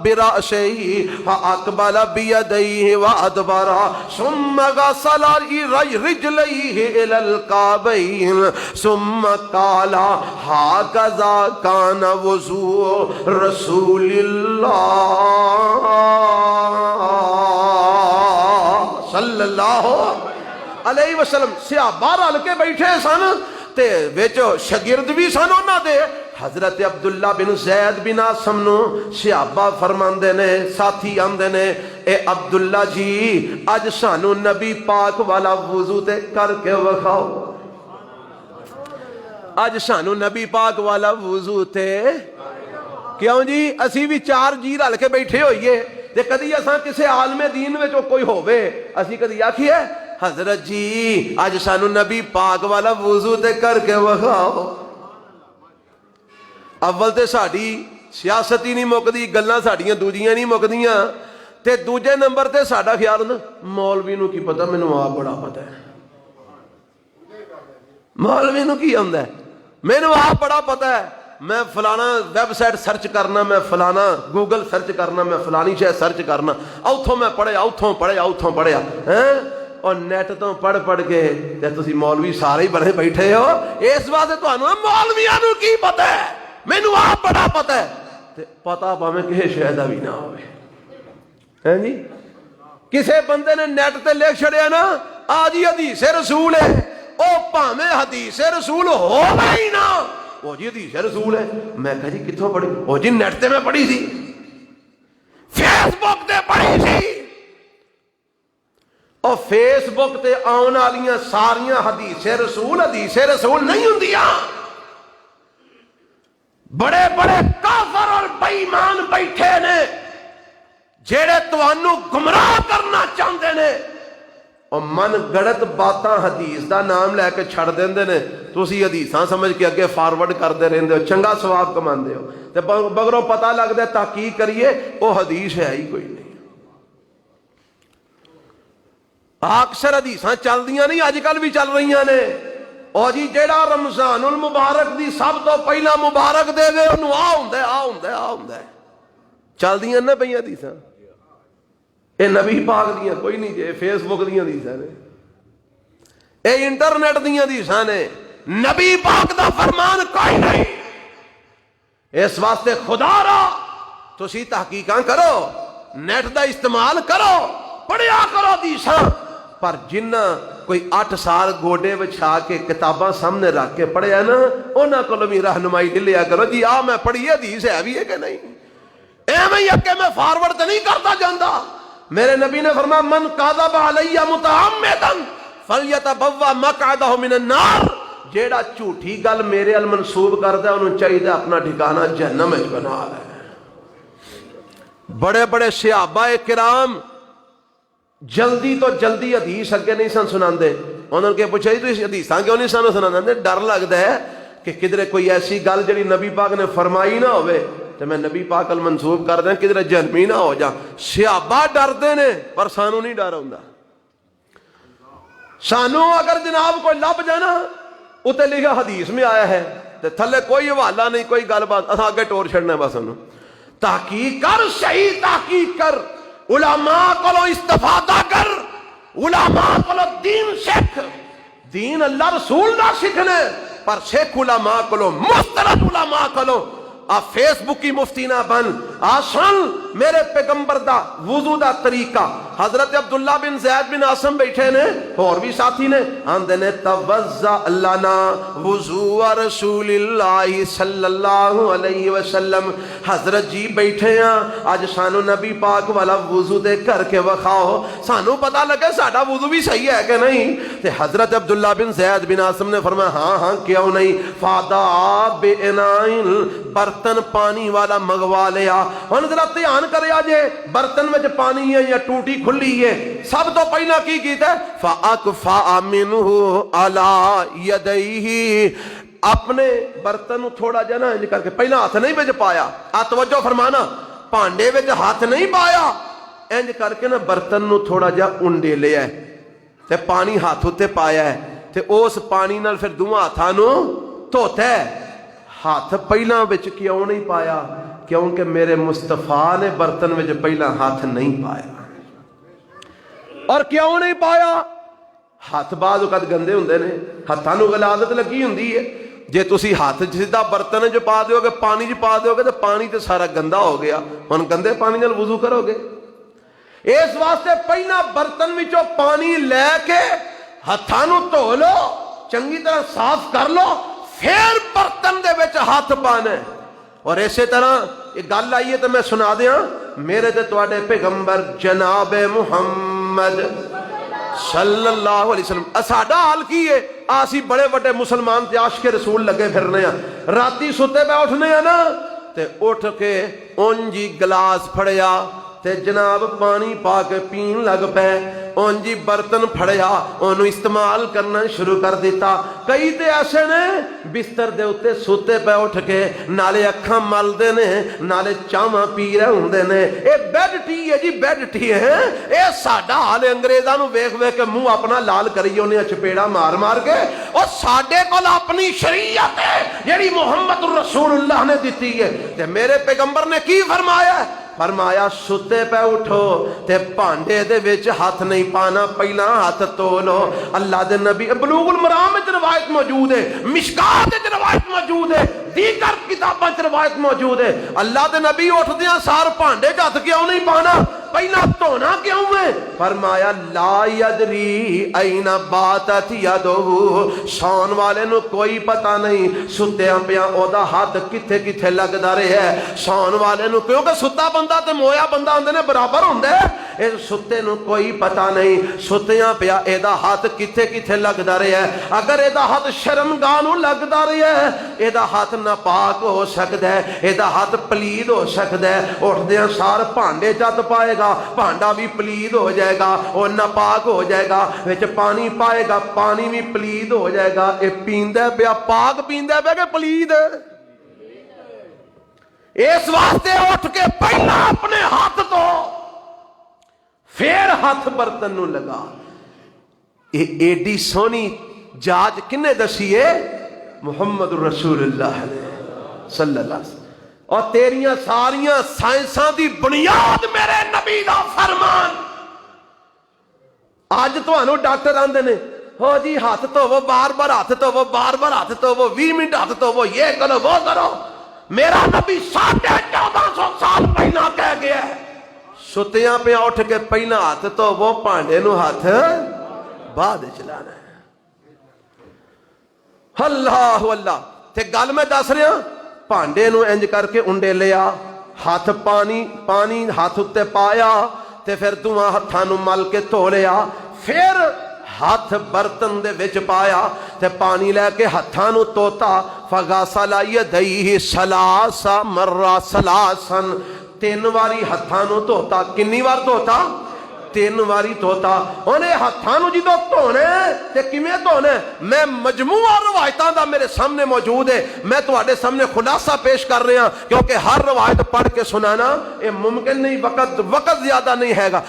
برأسه فاقبل بيديه وادبر ثم غسل رجليه الى الكعبين ثم قال هكذا كان وضوء رسول اللہ صلی اللہ علیہ وسلم. صحابہ رل کے بیٹھے سن تے وچ شاگرد بھی سن انہاں دے. حضرت عبداللہ بن زید بن عاصم نو صحابہ فرماندے نے, ساتھی آندے نے, اے عبداللہ جی اج سانو نبی پاک والا وضو تے کر کے وکھاؤ. اج سانو نبی پاک والا وضو تے کیوں جی اسی بھی چار جی رل کے بیٹھے ہوئیے تے کدی اساں کسے عالم دین وچ کوئی ہووے اسی کدی آکھیے حضرت جی اج سانو نبی پاک والا وضو تے کر کے وکھاؤ. اول تے ساڈی سیاست ہی نہیں مکدی, گلاں ساڈیاں دوجیاں نہیں مکدیاں, تے دوجے نمبر تے ساڈا خیال ہوندا مولوی نو کی پتہ, مینوں آپ بڑا پتہ ہے. مولوی نو کی ہوندا ہے, مینوں آپ بڑا پتہ ہے, میں فلانا ویب سائٹ سرچ کرنا, میں فلانا گوگل سرچ کرنا, میں فلانی شے سرچ کرنا, اوتھوں میں پڑھیا اوتھوں پڑھیا اور نیٹ تو پڑھ کے تے تسی مولوی سارے ہی بڑے بیٹھے ہو. اس واسطے تانوں مولویاں نو کی پتہ ہے, مینوں آپ بڑا پتہ ہے. تے پتہ پاویں کسے شے دا بھی نہ ہوے. ہیں جی کسے بندے نے نیٹ تے لکھ چھڑیا نا آ جی حدیث رسول ہے, او پاویں حدیث رسول ہووے ہی نہ, او جی حدیث رسول ہے. میں کہا جی کتھوں پڑھی؟ او جی نیٹ تے میں پڑھی سی, فیس بک تے پڑھی سی. اور فیس بک تے آن والیاں ساریاں حدیث رسول نہیں ہوندیاں. بڑے بڑے کافر اور بے ایمان بیٹھے نے جیڑے تانوں گمراہ کرنا چاہتے نے, اور من گڑت باتاں حدیث دا نام لے کے چھڑ دیندے نے. تسی حدیثاں سمجھ کے اگے فارورڈ کردے رہندے ہو, چنگا ثواب کماندے ہو, تے مگروں پتہ لگدا ہے تحقیق کریے وہ حدیث ہے ہی کوئی نہیں. اکثر حدیثاں چلدیاں نہیں, اج کل بھی چل رہیاں نے. اور جی جیڑا رمضان المبارک دی سب تو پہلا مبارک دے دے انہوں آ ہوندا ہے. چلدیاں نہ پئیاں حدیثاں, اے نبی پاک دیاں کوئی نہیں جے, فیس بک دیاں حدیثاں نے, اے انٹرنیٹ دیاں حدیثاں نے, نبی پاک دا فرمان کوئی نہیں. اس واسطے خدا را تسی تحقیقاں کرو, نیٹ دا استعمال کرو, پڑھیا کرو حدیثاں, پر جنہ کوئی 8 سال گوڈے بچھا کے کتاباں سامنے رکھ کے پڑھیا نا انہاں کولوں بھی رہنمائی لے لیا کرو. جی آ میں پڑھی حدیث ہے بھی ہے کہ نہیں, ایویں ہی کہ میں فارورڈ تے نہیں کرتا جاندا. میرے نبی نے فرمایا من کذب علی متعمدا فلیتبوا مقعدہ من النار. جیڑا جھوٹی گل میرے ال منسوب کردا انہوں چاہیے اپنا ٹھکانہ جہنم وچ بنا لے. بڑے بڑے صحابہ کرام جلدی تو جلدی حدیث اگے نہیں سن سناندے. انہوں نے پوچھا جی تسی حدیثاں کیوں نہیں سانوں سناندے؟ ڈر لگدا ہے کہ کدھر کوئی ایسی گل جڑی نبی پاک نے فرمائی نہ ہوئے تے میں نبی پاک ال منسوب کر دیں, کدھر جہنمی نہ ہو جا. صحابہ ڈردے نے پر سانوں نہیں ڈر ہوندا. سانوں اگر جناب کوئی لب جائے نا اتنے لکھا حدیث میں آیا ہے تے تھلے کوئی حوالہ نہیں, کوئی گل بات, اساں اگے ٹور چھڑنا ہے بس. انہوں تحقیق کر, صحیح تحقیق کر, علماء کو استفادہ کر, علماء کو دین سکھ. دین اللہ رسول نہ سیکھنے پر سکھ علماء کو, مستند علماء کو. آ فیس بک کی مفتی نہ بن. آسان میرے پیغمبر دا وضو دا طریقہ. حضرت عبداللہ بن زید بن عاصم بیٹھے نے, اور بھی ساتھی نے, آندے نے توضع لنا وضو رسول اللہ صلی اللہ علیہ وسلم. حضرت جی بیٹھے ہیں آج سانو نبی پاک والا وضو دے کر کے وکھاؤ, سانو پتہ لگے ساڈا وضو بھی صحیح ہے کہ نہیں. تے حضرت عبداللہ بن زید بن عاصم نے فرمایا ہاں کیوں نہیں. فادا بِإِنَاءٍ, برتن پانی والا منگوا لیا. ہن ذرا دھیان کریا جے برتن وچ پانی ہے یا ٹوٹی کھلی ہے. سب تو پہلا کی کیتا ہے فَأَكْفَأَ مِنْهُ عَلَى يَدَيْهِ, اپنے برتن تھوڑا جا نا انج کر کے پہلا ہاتھ نہیں وچ پایا. توجہ فرمانا, پانڈے وچ ہاتھ نہیں پایا, انج کر کے نا برتن نو تھوڑا جا انڈے لیا ہے تے پانی ہاتھ اتے پایا ہے تے اس پانی نال پھر دوواں ہاتھاں نو دھوتا ہے. ہاتھ پہلا وچ کیوں نہیں پایا؟ کیونکہ میرے مصطفیٰ نے برتن وچ پہلا ہاتھ نہیں پایا. اور کیوں نہیں پایا؟ ہاتھ بعض اوقات گندے ہوندے نے, ہاتھاں نو غلاظت لگی ہوندی ہے. جے تسی ہاتھ سیدھا برتن جو پا دیو گے, پانی جو پا دیو گے تو پانی تے سارا گندا ہو گیا. ہن گندے پانی نال وضو کرو گے؟ اس واسطے پہلا برتن وچوں پانی لے کے ہاتھاں نو دھو لو, چنگی طرح صاف کر لو, پھر برتن دے وچ ہاتھ پانا ہے. اور اسی طرح یہ گل آئی ہے تو میں سنا دیاں, میرے تے تواڈے پیغمبر جناب محمد صلی اللہ علیہ وسلم, ساڈا حال کی ہے؟ آسی بڑے بڑے مسلمان تے عاشق رسول لگے پھرنے ہیں. راتی ستے پہ اٹھنے ہیں نا تے اٹھ کے اونجی گلاس پھڑیا تے جناب پانی پا کے پین لگ پے, اونجی برتن پھڑیا انہوں استعمال کرنا شروع کر دیتا. کئی تے ایسے نے بستر دے اتے سوتے پہ اٹھ کے نالے اکھاں مل دے نے, نالے چاواں پی رہے ہوندے نے. اے بیڈ ٹی ہے جی, بیڈ ٹی ہے. اے ساڈا حال انگریزاں نو ویکھ ویکھ کے منہ اپنا لال کری اونے چپیڑا مار مار کے. اور ساڈے کول اپنی شریعت ہے جیڑی محمد رسول اللہ نے دتی ہے. تے میرے پیغمبر نے کی فرمایا؟ فرمایا ستے پہ اٹھو تے پانڈے دے وچ ہاتھ نہیں پانا, پہلا ہاتھ دھو لو. اللہ دے نبی بلوغ المرام وچ روایت موجود ہے, مشکات وچ روایت موجود ہے, دیگر کتاباں وچ روایت موجود ہے. اللہ دے نبی اٹھدیاں سار پانڈے چ ہاتھ کیوں نہیں پانا, پہلا دھونا کیوں ہے؟ فرمایا لا یدری این باتت یدہ, سون والے نو کوئی پتہ نہیں ستیاں پیاں او دا ہاتھ کتھے کتھے لگدا رہے ہے. سون والے نو, کیونکہ ستا بندہ تے مویا بندہ ہوندے نے برابر ہوندے, اے ستے نو کوئی پتہ نہیں ستیاں پیا اے دا ہاتھ کتھے کتھے لگدا رہے ہے. اگر اے دا ہاتھ شرمگاہ نو لگدا رہے ہے, اے دا ہاتھ ناپاک ہو سکدا ہے, اے دا ہاتھ پلید ہو سکدا ہے. اٹھدیاں سار بھانڈے چت پائے گا, بھانڈا بھی پلید ہو جائے گا, اور ناپاک ہو جائے گا. وچ پانی پائے گا, پانی بھی پلید ہو جائے گا. اے پیندا پیا پاک پیندا پیا کہ پلید؟ اس واسطے اٹھ کے پہلا اپنے ہاتھ تو پھر ہاتھ برتن نو لگا. ایڈی سونی جاج کنے دسی ہے؟ محمد رسول اللہ صلی اللہ علیہ وسلم. اور تیریاں ساریاں سائنساں دی بنیاد میرے نبی دا فرمان. آج تو ڈاکٹر آندے نے ہو جی ہاتھ تو وہ بار بار ہاتھ تو وہ بار بار ہاتھ تو وہ 20 منٹ ہاتھ تو وہ یہ کرو وہ کرو. میرا نبی 1450 سال پہلا کہہ گیا ہے ستیاں پہ اٹھ کے پہلا ہاتھ تو وہ پانڈے نو ہاتھ بعد چلانا ہے. اللہ اللہ. تے گل میں دس رہا, پانڈے نو انج کر کے انڈے لیا, ہاتھ پانی ہاتھ اتے پایا تے پھر دوواں ہتھاں نو مل کے دھو لیا. پھر ہاتھ برتن دے وچ پایا تے پانی لے کے ہتھاں نو توتا. فغسل یدیہ ثلاث مرات ثلاثا, 3 واری ہتھاں نو دھوتا. کنی وار دھوتا؟ 3 واری دھوتا. انہیں ہتھاں نو جدوں دھونے تے کیویں دھونے, میں مجموعہ روایتاں دا میرے سامنے موجود ہے, میں تواڈے سامنے خلاصہ پیش کر رہا ہوں کیونکہ ہر روایت پڑھ کے سنانا یہ ممکن نہیں, وقت زیادہ نہیں ہے گا.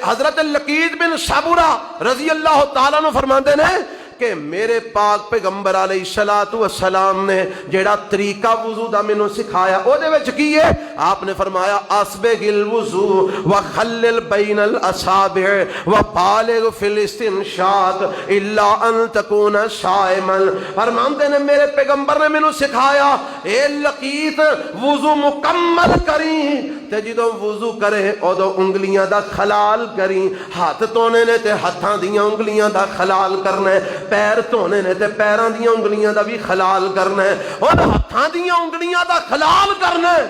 حضرت لقید بن صبرہ رضی اللہ تعالیٰ عنہ فرماندے نے کہ میرے پاک پیغمبر علیہ السلام نے جیڑا طریقہ وضو دا مینوں سکھایا او دے وچ کی ہے؟ آپ نے فرمایا اسبغ الوضو وخلل بین الاصابع وبالغ فی الاستنشاق الا ان تکون صائما. فرماندے نے میرے پیغمبر نے مینوں سکھایا اے لقیت وضو مکمل کریں تے جدوں وضو کرے اودوں انگلیاں دا خلال کریں. ہاتھ دھونے نے تے ہتھاں دیاں انگلیاں دا خلال کرنا ہے, پیر دھونے نے تے پیراں دیاں انگلیاں دا بھی خلال کرنا ہے, اور ہتھاں دیاں انگلیاں دا خلال کرنا ہے.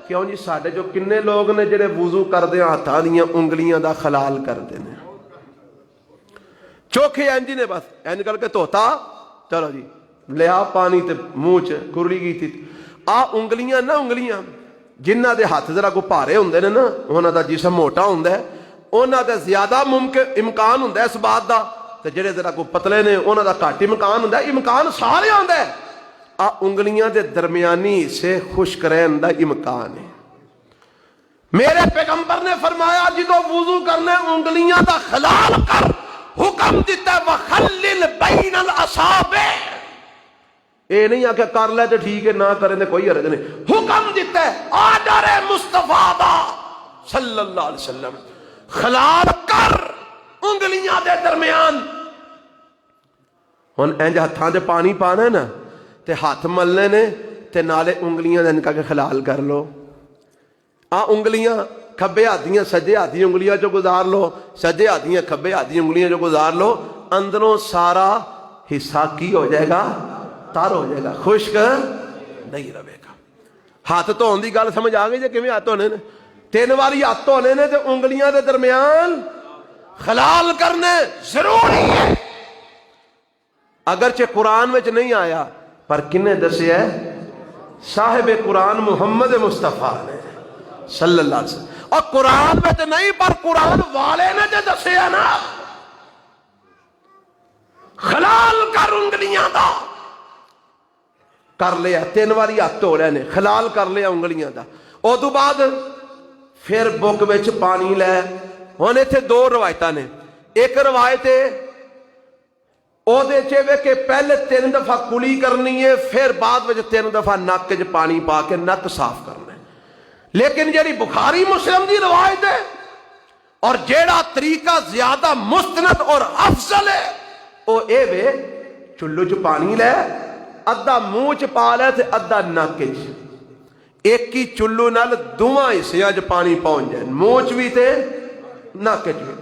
کیوں جی ساڈے جو کنے لوگ نے جڑے وضو کردے ہتھاں دیاں انگلیاں دا خلال کردے نے, چوکھے انج نے بس انج کر کے دھوتا, چلو جی لیا پانی تے منہ چ کرلی کیتی. آ انگلیاں جنہ دے ہاتھ ذرا کو بھارے ہوندے نے نا, انہاں دا جسم موٹا ہوندا ہے, انہاں تے زیادہ ممکن امکان ہوندا ہے اس بات دا، تے جڑے ذرا کو پتلے نے انہاں دا گھٹ امکان ہوندا ہے۔ امکان سارے ہوندا ہے، آ انگلیاں دے درمیانی حصے خشک رہن دا امکان ہے۔ میرے پیغمبر نے فرمایا جدو وضو کرنے انگلیاں دا خلال کر، حکم دیتا ہے وَخَلِّلْ بَيْنَ الْأَصَابِعِ، اے نہیں آکھا کر لے تو ٹھیک ہے، نہ کریں تو کوئی حرج نہیں، حکم دیتا ہے آرڈر مصطفیٰ دا صلی اللہ علیہ وسلم، خلال کر انگلیاں دے درمیان۔ ہن انج ہتھاں تے پانی پانا ہے نا تے ہاتھ ملنے نے تے نالے انگلیاں دے انکا کے خلال کر لو، آ انگلیاں کھبے ہاتھیاں سجے ہاتھی انگلیاں جو گزار لو، سجے ہاتھیاں کھبے ہاتھی انگلیاں جو گزار لو، اندروں سارا حصہ کی ہو جائے گا، تر ہو جائے گا، خشک نہیں رہے گا۔ ہاتھ دھون دی گل سمجھ آ گئی جے کیویں ہاتھ دھونے نے؟ 3 واری ہاتھ دھونے نے تے انگلیاں دے درمیان خلال کرنے ضروری ہے۔ اگرچہ قرآن وچ نہیں آیا پر کنے دسیا ہے؟ صاحب قرآن محمد مصطفیٰ نے صلی اللہ علیہ وسلم۔ اور قرآن میں تو نہیں پر قرآن والے نے جو دسیا نا، خلال کر انگلیاں دا، کر لیا 3 واری ہاتھ دھو رہے نے، خلال کر لیا انگلیاں دا، او تو بعد پھر بک وچ پانی لے۔ ہن ایتھے 2 روایتاں نے، ایک روایت او دے چے کہ پہلے 3 دفعہ کلی کرنی ہے، پھر بعد وچ 3 دفعہ نک وچ پانی پا کے نک صاف کرنا ہے۔ لیکن جیڑی بخاری مسلم دی روایت ہے اور جیڑا طریقہ زیادہ مستند اور افضل ہے او اے وے چلو چ پانی لے، ادھا منہ چ پا لے تے ادھا نک وچ، ایک ہی چلو نال دوواں حصیاں چ پانی پہنچ جائے، منہ چ بھی تے نک وچ بھی۔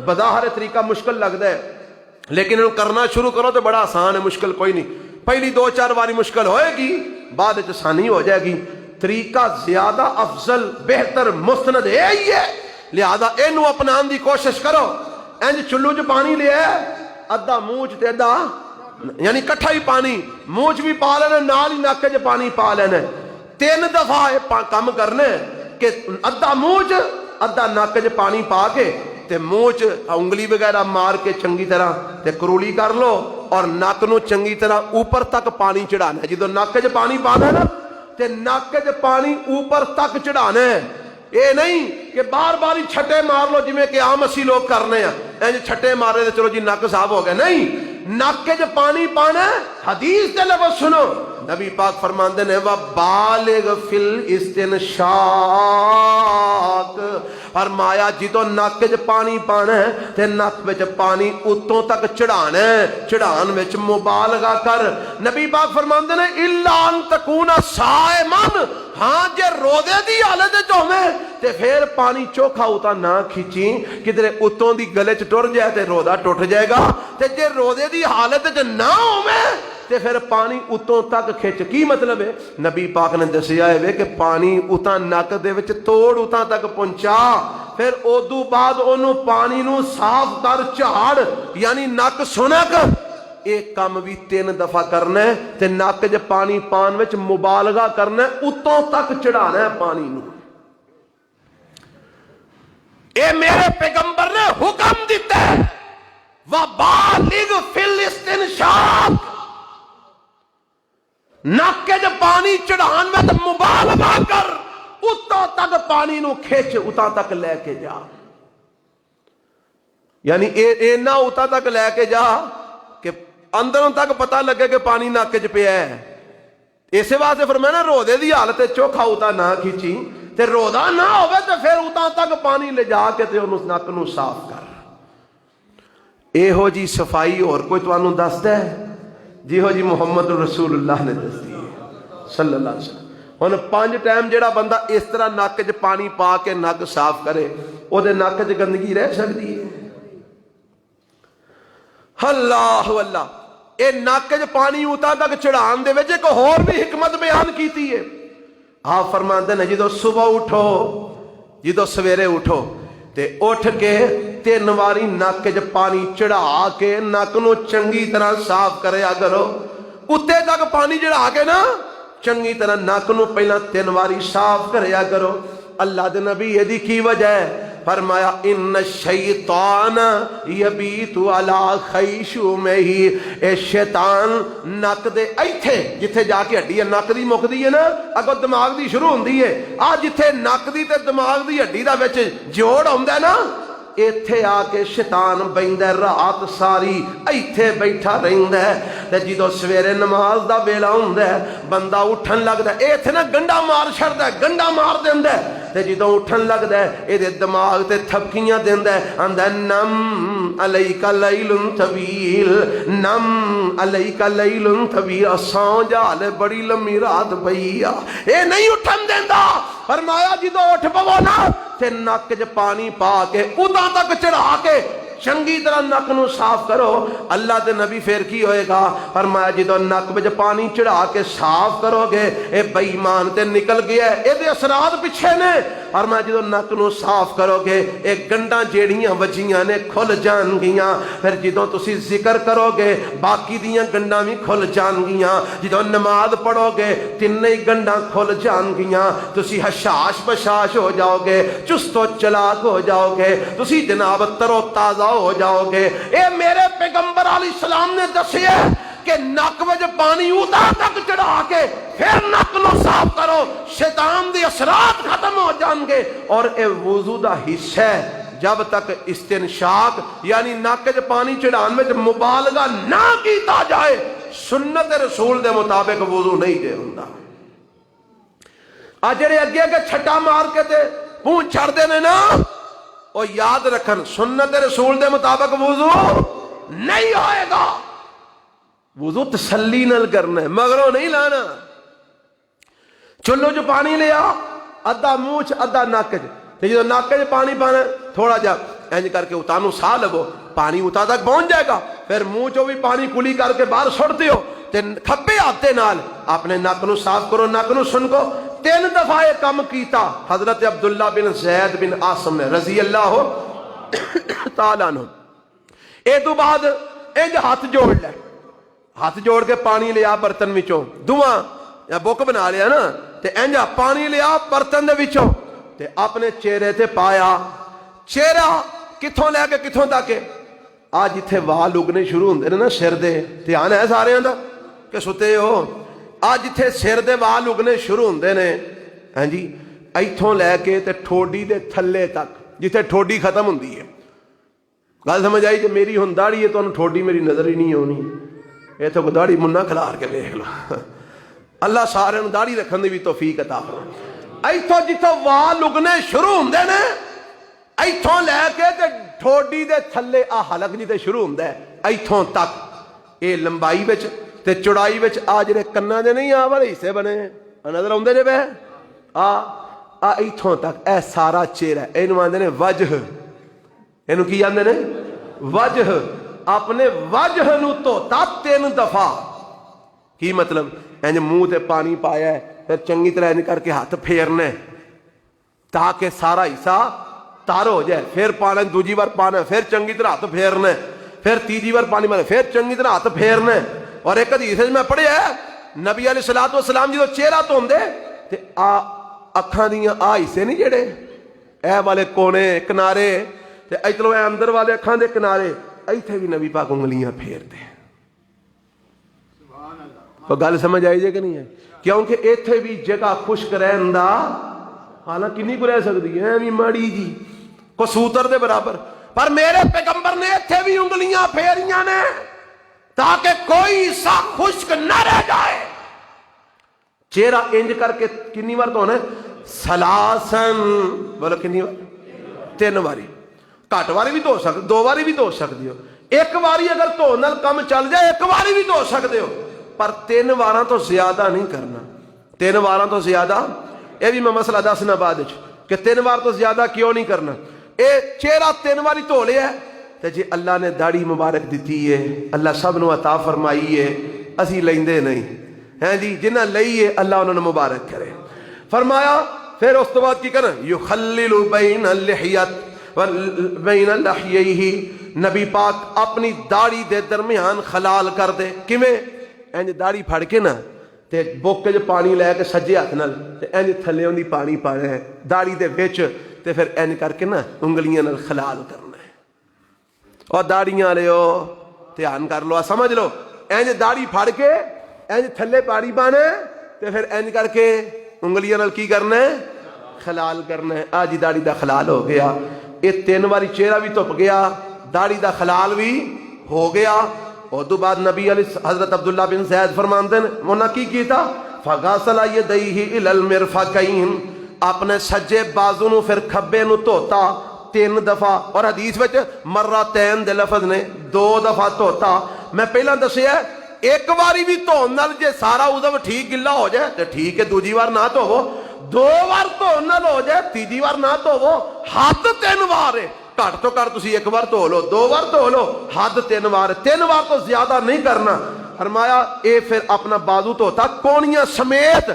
بظاہر طریقہ مشکل لگتا ہے لیکن انہوں کرنا شروع کرو تو بڑا آسان ہے، مشکل کوئی نہیں۔ پہلی 2-4 باری مشکل ہوئے گی، بعد وچ آسانی ہو جائے گی۔ طریقہ زیادہ افضل بہتر مستند ہی ہے، لہذا اینو اپنان دی کوشش کرو۔ انج چلو چ پانی لیا ہے، ادھا منہ چ تے ادھا یعنی کٹھا ہی پانی منہ چ بھی پا لینا، نال ہی نک چ پانی پا لینا، 3 دفعہ کام کرنا ہے کہ ادھا منہ چ ادھا نک چ پانی پا کے تے منہ چ انگلی وغیرہ مار کے چنگی طرح تے کرولی کر لو، اور نک نو چنگی طرح اوپر تک پانی چڑھانا ہے۔ جدو نک چ پانی پانا ہے نا تے نک چ پانی اوپر تک چڑھانا ہے، اے نہیں کہ بار بار ہی چھٹے مار لو جویں کہ عام اسی لوگ کرنے ہیں، انج چھٹے مارے تے چلو جی نک صاف ہو گیا، نہیں، نک چ پانی پانا ہے۔ حدیث دے لفظ سنو، نبی پاک فرماندے نے وَبَالِغْ فِي الْإِسْتِنْشَاقِ، فرمایا جدو نک چ پانی پانا ہے تے نک وچ پانی اتوں تک چڑھانا ہے، چڑھان وچ مبالغہ کر۔ نبی پاک فرماندے نے اِلَّا أَن تَكُونَ صَائِمًا، ہاں جے روزے دی حالت وچ ہوویں تے پھر پانی چوکھا اتا نہ کھچی، کدھر اتوں دی گلے چ ٹر جائے تے روزہ ٹوٹ جائے گا، تے جے روزے دی حالت وچ نہ ہوویں تے پھر پانی اتوں تک کھچ۔ کی مطلب ہے؟ نبی پاک نے دسیا ہے کہ پانی اتاں نک دے وچ توڑ اتاں تک پہنچا، پھر ادو بعد انہوں پانی نو صاف کر چاڑ، یعنی نک سنک، ایک کام بھی 3 دفعہ کرنا ہے تے نک چ پانی پان وچ مبالغہ کرنا ہے، اتوں تک چڑھانا ہے پانی نو۔ اے میرے پیغمبر نے حکم دیتا ہے وَبَالِغْ فِي الْإِسْتِنْشَاقِ، نک چ پانی چڑھان میں تو مبالغہ کر، اتوں تک پانی نو کھچ، اتاں تک لے کے جا، یعنی اینا اتاں تک لے کے جا کہ اندروں تک پتہ لگے کہ پانی نک چ پیا ہے۔ اسی واسطے فرمایا نا روزے دی حالت چوکھا اتاں نہ کھچی، تے روزہ نہ ہوئے تو پھر اتاں تک پانی لے جا کے تے انہوں نک نو صاف کر۔ اے ہو جی صفائی اور کوئی توانوں دستا ہے؟ جی ہو جی محمد رسول اللہ نے دس دی صلی اللہ علیہ وسلم۔ ہن 5 ٹائم جیڑا بندہ اس طرح نک چ پانی پا کے نک صاف کرے، او دے نک چ گندگی رہ سکتی ہے؟ اللہ اللہ، اے نک چ پانی اتاں تک چڑھان دے وچ ایک ہور بھی حکمت بیان کیتی ہے۔ آپ فرماندے نے جدو صبح اٹھو، جدو سویرے اٹھو تے اٹھ کے 3 واری نک چ پانی چڑھا کے نک نو چنگی طرح صاف کریا کرو، اتے تک پانی چڑھا کے نا چنگی طرح نک نو پہلا 3 واری صاف کریا کرو۔ اللہ دے نبی یہ دی کی وجہ ہے؟ فرمایا ان الشیطان یبیت علی خیشومہ، اے شیطان نک دے ایتھے جتھے جا کے ہڈی نک دی مکدی ہے نا اگوں دماغ دی شروع ہوندی ہے، آ جتھے نک دی تے دماغ دی ہڈی دا وچ جوڑ ہوندا ہے نا، ایتھے آ کے شیطان بیندا ہے رات ساری ایتھے بیٹھا رہندا ہے تے جدوں سویرے نماز دا ویلا ہوندا ہے بندہ اٹھن لگدا ہے ایتھے نا گنڈا مار چھڑدا ہے، گنڈا مار دیندا ہے تے جدوں اٹھن لگدا ہے اے دے دماغ تے تھپکیاں دیندا ہے، آندا نم علیک لیل طویل، نم علیک لیل طویل، سو جا لے بڑی لمبی رات پئی آ، اے نہیں اٹھن دیندا۔ فرمایا جدوں اٹھ پو نا تے نک وچ پانی پا کے اُداں تک چڑھا کے چنگی طرح نک نو صاف کرو۔ اللہ دے نبی پھر کی ہوئے گا؟ فرمایا جدو نک وچ پانی چڑھا کے صاف کرو گے اے بے ایمان تے نکل گیا ہے، اے دے اثرات پیچھے نے۔ فرمایا جدو نک نو صاف کرو گے اے گنڈاں جیڑیاں وجیاں نے کھل جان گیاں، پھر جدو تسی ذکر کرو گے باقی دیاں گنڈاں بھی کھل جان گیاں، جدو نماز پڑھو گے تین ہی گنڈاں کھل جان گیاں، تسی حشاش بشاش ہو جاؤ گے، چست و چلاک ہو جاؤ گے، تسی جناب ترو تازہ ہو جاؤ گے۔ اے میرے پیغمبر علیہ السلام نے دسے کہ نک وچ پانی اُدا تک چڑھا کے پھر نک نو صاف کرو، شیطان دے اثرات ختم ہو جان گے۔ اور اے وضو دا حصہ ہے، جب تک استنشاق یعنی نک وچ پانی چڑھان وچ مبالغہ نہ کیتا جائے سنت رسول دے مطابق وضو نہیں دے ہوندا۔ آ جڑے اگے اگے چھٹا مار کے تے منہ چھڑ دے نے نا، اور یاد رکھن سنت رسول دے مطابق وضو نہیں ہوئے گا۔ وضو تسلی نال کرنا ہے، مگروں نہیں لانا۔ چلو جو پانی لیا ادھا منہ چ ادھا نک چ، جب نک چ پانی پانا تھوڑا جا انج کر کے اتانو سا لگو، پانی اتا تک پہنچ جائے گا، پھر منہ چو بھی پانی کلی کر کے باہر سٹ دیو تے کھبے ہاتھے نال اپنے نک نو صاف کرو، نک نو سن کو۔ 3 دفعہ یہ کم کیتا حضرت عبداللہ بن زید بن عاصم نے رضی اللہ تعالیٰ عنہ۔ اے تو بعد انج ہاتھ جوڑ لے، ہاتھ جوڑ کے پانی لیا برتن وچوں، دعا یا بک بنا لیا نا تے انج پانی لیا برتن دے وچوں تے اپنے چہرے تے پایا۔ چہرہ کتھوں لے کے کتھوں تک؟ آ جتھے وال اگنے شروع ہوندے نے نا سر دے، دھیان ہے سارے دا کہ ستے ہو؟ آ جتھے سر دے وال اگنے شروع ہوندے نے، ہاں جی، ایتھوں لے کے تے ٹھوڈی دے تھلے تک جتھے ٹھوڈی ختم ہوندی ہے۔ گل سمجھ آئی؟ کہ میری ہن داڑھی ہے تو ٹھوڈی میری نظر ہی نہیں ہونی، ایتھوں کوئی داڑھی منا کھلار کے دیکھ لو۔ اللہ سارے نوں داڑھی رکھن دی بھی توفیق عطا فرمائے۔ ایتھوں جتھوں وال اگنے شروع ہوندے نے ایتھوں لے کے تے ٹھوڈی دے تھلے آ حلق جتے شروع ہوندا ہے ایتھوں تک، اے لمبائی وچ تے چوڑائی وچ آ جڑے کناں دے نہیں آ والے حصے بنے نظر آوندے نے پے آ ایتھوں تک، اے سارا چہرہ اینوں آندے نے وجہ، اینوں کی آندے نے وجہ۔ اپنے وجہ نو دھوتا 3 دفعہ، کی مطلب؟ انج منہ تے پانی پایا ہے، پھر چنگی طرح انج کر کے ہاتھ پھیرنا ہے تاکہ سارا حصہ تار ہو جائے، پھر پانا دوجی بار پانا، پھر چنگی طرح ہاتھ پھیرنا ہے، پھر تیجی بار پانی پانا، پھر چنگی طرح ہاتھ پھیرنا ہے۔ اور ایک حدیث میں پڑھیا ہے نبی علیہ الصلوۃ والسلام جدو چہرہ دھوندے تے اکھاں دیاں آ حصے نہیں جڑے اے والے کونے کنارے تے ادھروں اے اندر والے اکھاں دے کنارے ایتھے بھی نبی پاک انگلیاں پھیر دے۔ تو گل سمجھ آئی جے کہ نہیں ہے؟ کیونکہ ایتھے بھی جگہ خشک رہن دا حالانکہ نہیں کو رہ سکتی ہے بھی ماڑی جی کو سوتر دے برابر، پر میرے پیغمبر نے ایتھے بھی انگلیاں پھیریاں نے تاکہ کوئی حصہ خشک نہ رہ جائے۔ چہرہ انج کر کے کنی بار دھونا ہے؟ سلاسن، بولو کنی بار؟ 3 باری، گھٹ واری بھی دھو سکتے، 2 باری بھی دھو سکتے ہو، 1 باری اگر دھو نال کم چل جائے 1 باری بھی دھو سکتے ہو، پر 3 باراں تو زیادہ نہیں کرنا۔ 3 باراں تو زیادہ، یہ بھی میں مسئلہ دسنا بعد کہ 3 بار تو زیادہ کیوں نہیں کرنا۔ اے چہرہ 3 باری دھو لیا ہے تے جی اللہ نے داڑھی مبارک دیتی ہے، اللہ سب نو عطا فرمائی ہے، اسی لیندے نہیں ہیں جی، جنہ لئی ہے اللہ انہوں نے مبارک کرے۔ فرمایا پھر اس تو بعد کی کرنا؟ یخلل بین اللحیت بین لحییہ، نبی پاک اپنی داڑھی دے درمیان خلال کر دے۔ کیویں؟ انج داڑھی پھڑ کے نا تے بوکے جو پانی لے کے سجے ہاتھ نال تے انج تھلے دی پانی پانا ہے داڑھی دے وچ تے پھر اینج کر کے نا انگلیاں نال خلال کرنا ہے. اور داڑیاں والے دھیان کر لو, سمجھ لو, اینج داڑھی پھڑ کے اینج تھلے پاڑی پانا ہے تے پھر اینج کر کے انگلیاں نال کی کرنا ہے, خلال کرنا ہے. آج داڑھی دا خلال ہو گیا. یہ 3 باری چہرہ بھی دھپ گیا, داڑھی دا خلال بھی ہو گیا. اور تو بعد نبی علیہ حضرت عبداللہ بن زید فرماندے ہیں انہاں کی کیتا, فغسل یدیہ الی المرفقین, اپنے سجے بازو نو پھر کھبے نو دھوتا 3 دفعہ. اور حدیث وچ مرتین دے لفظ نے 2 دفعہ دھوتا. میں پہلا دسیا ایک باری بھی دھون نال جے سارا عضو ٹھیک گلا ہو جائے تے ٹھیک ہے, دوجی بار نہ دھوو. 2 بار دھون نال ہو جائے تیجی بار نہ دھوو. حد 3 بار ہے, گھٹ تو گھٹ تسی 1 بار دھو لو, 2 بار دھو لو, حد 3 بار. 3 بار تو زیادہ نہیں کرنا. فرمایا اے پھر اپنا بازو دھوتا کونیاں سمیت,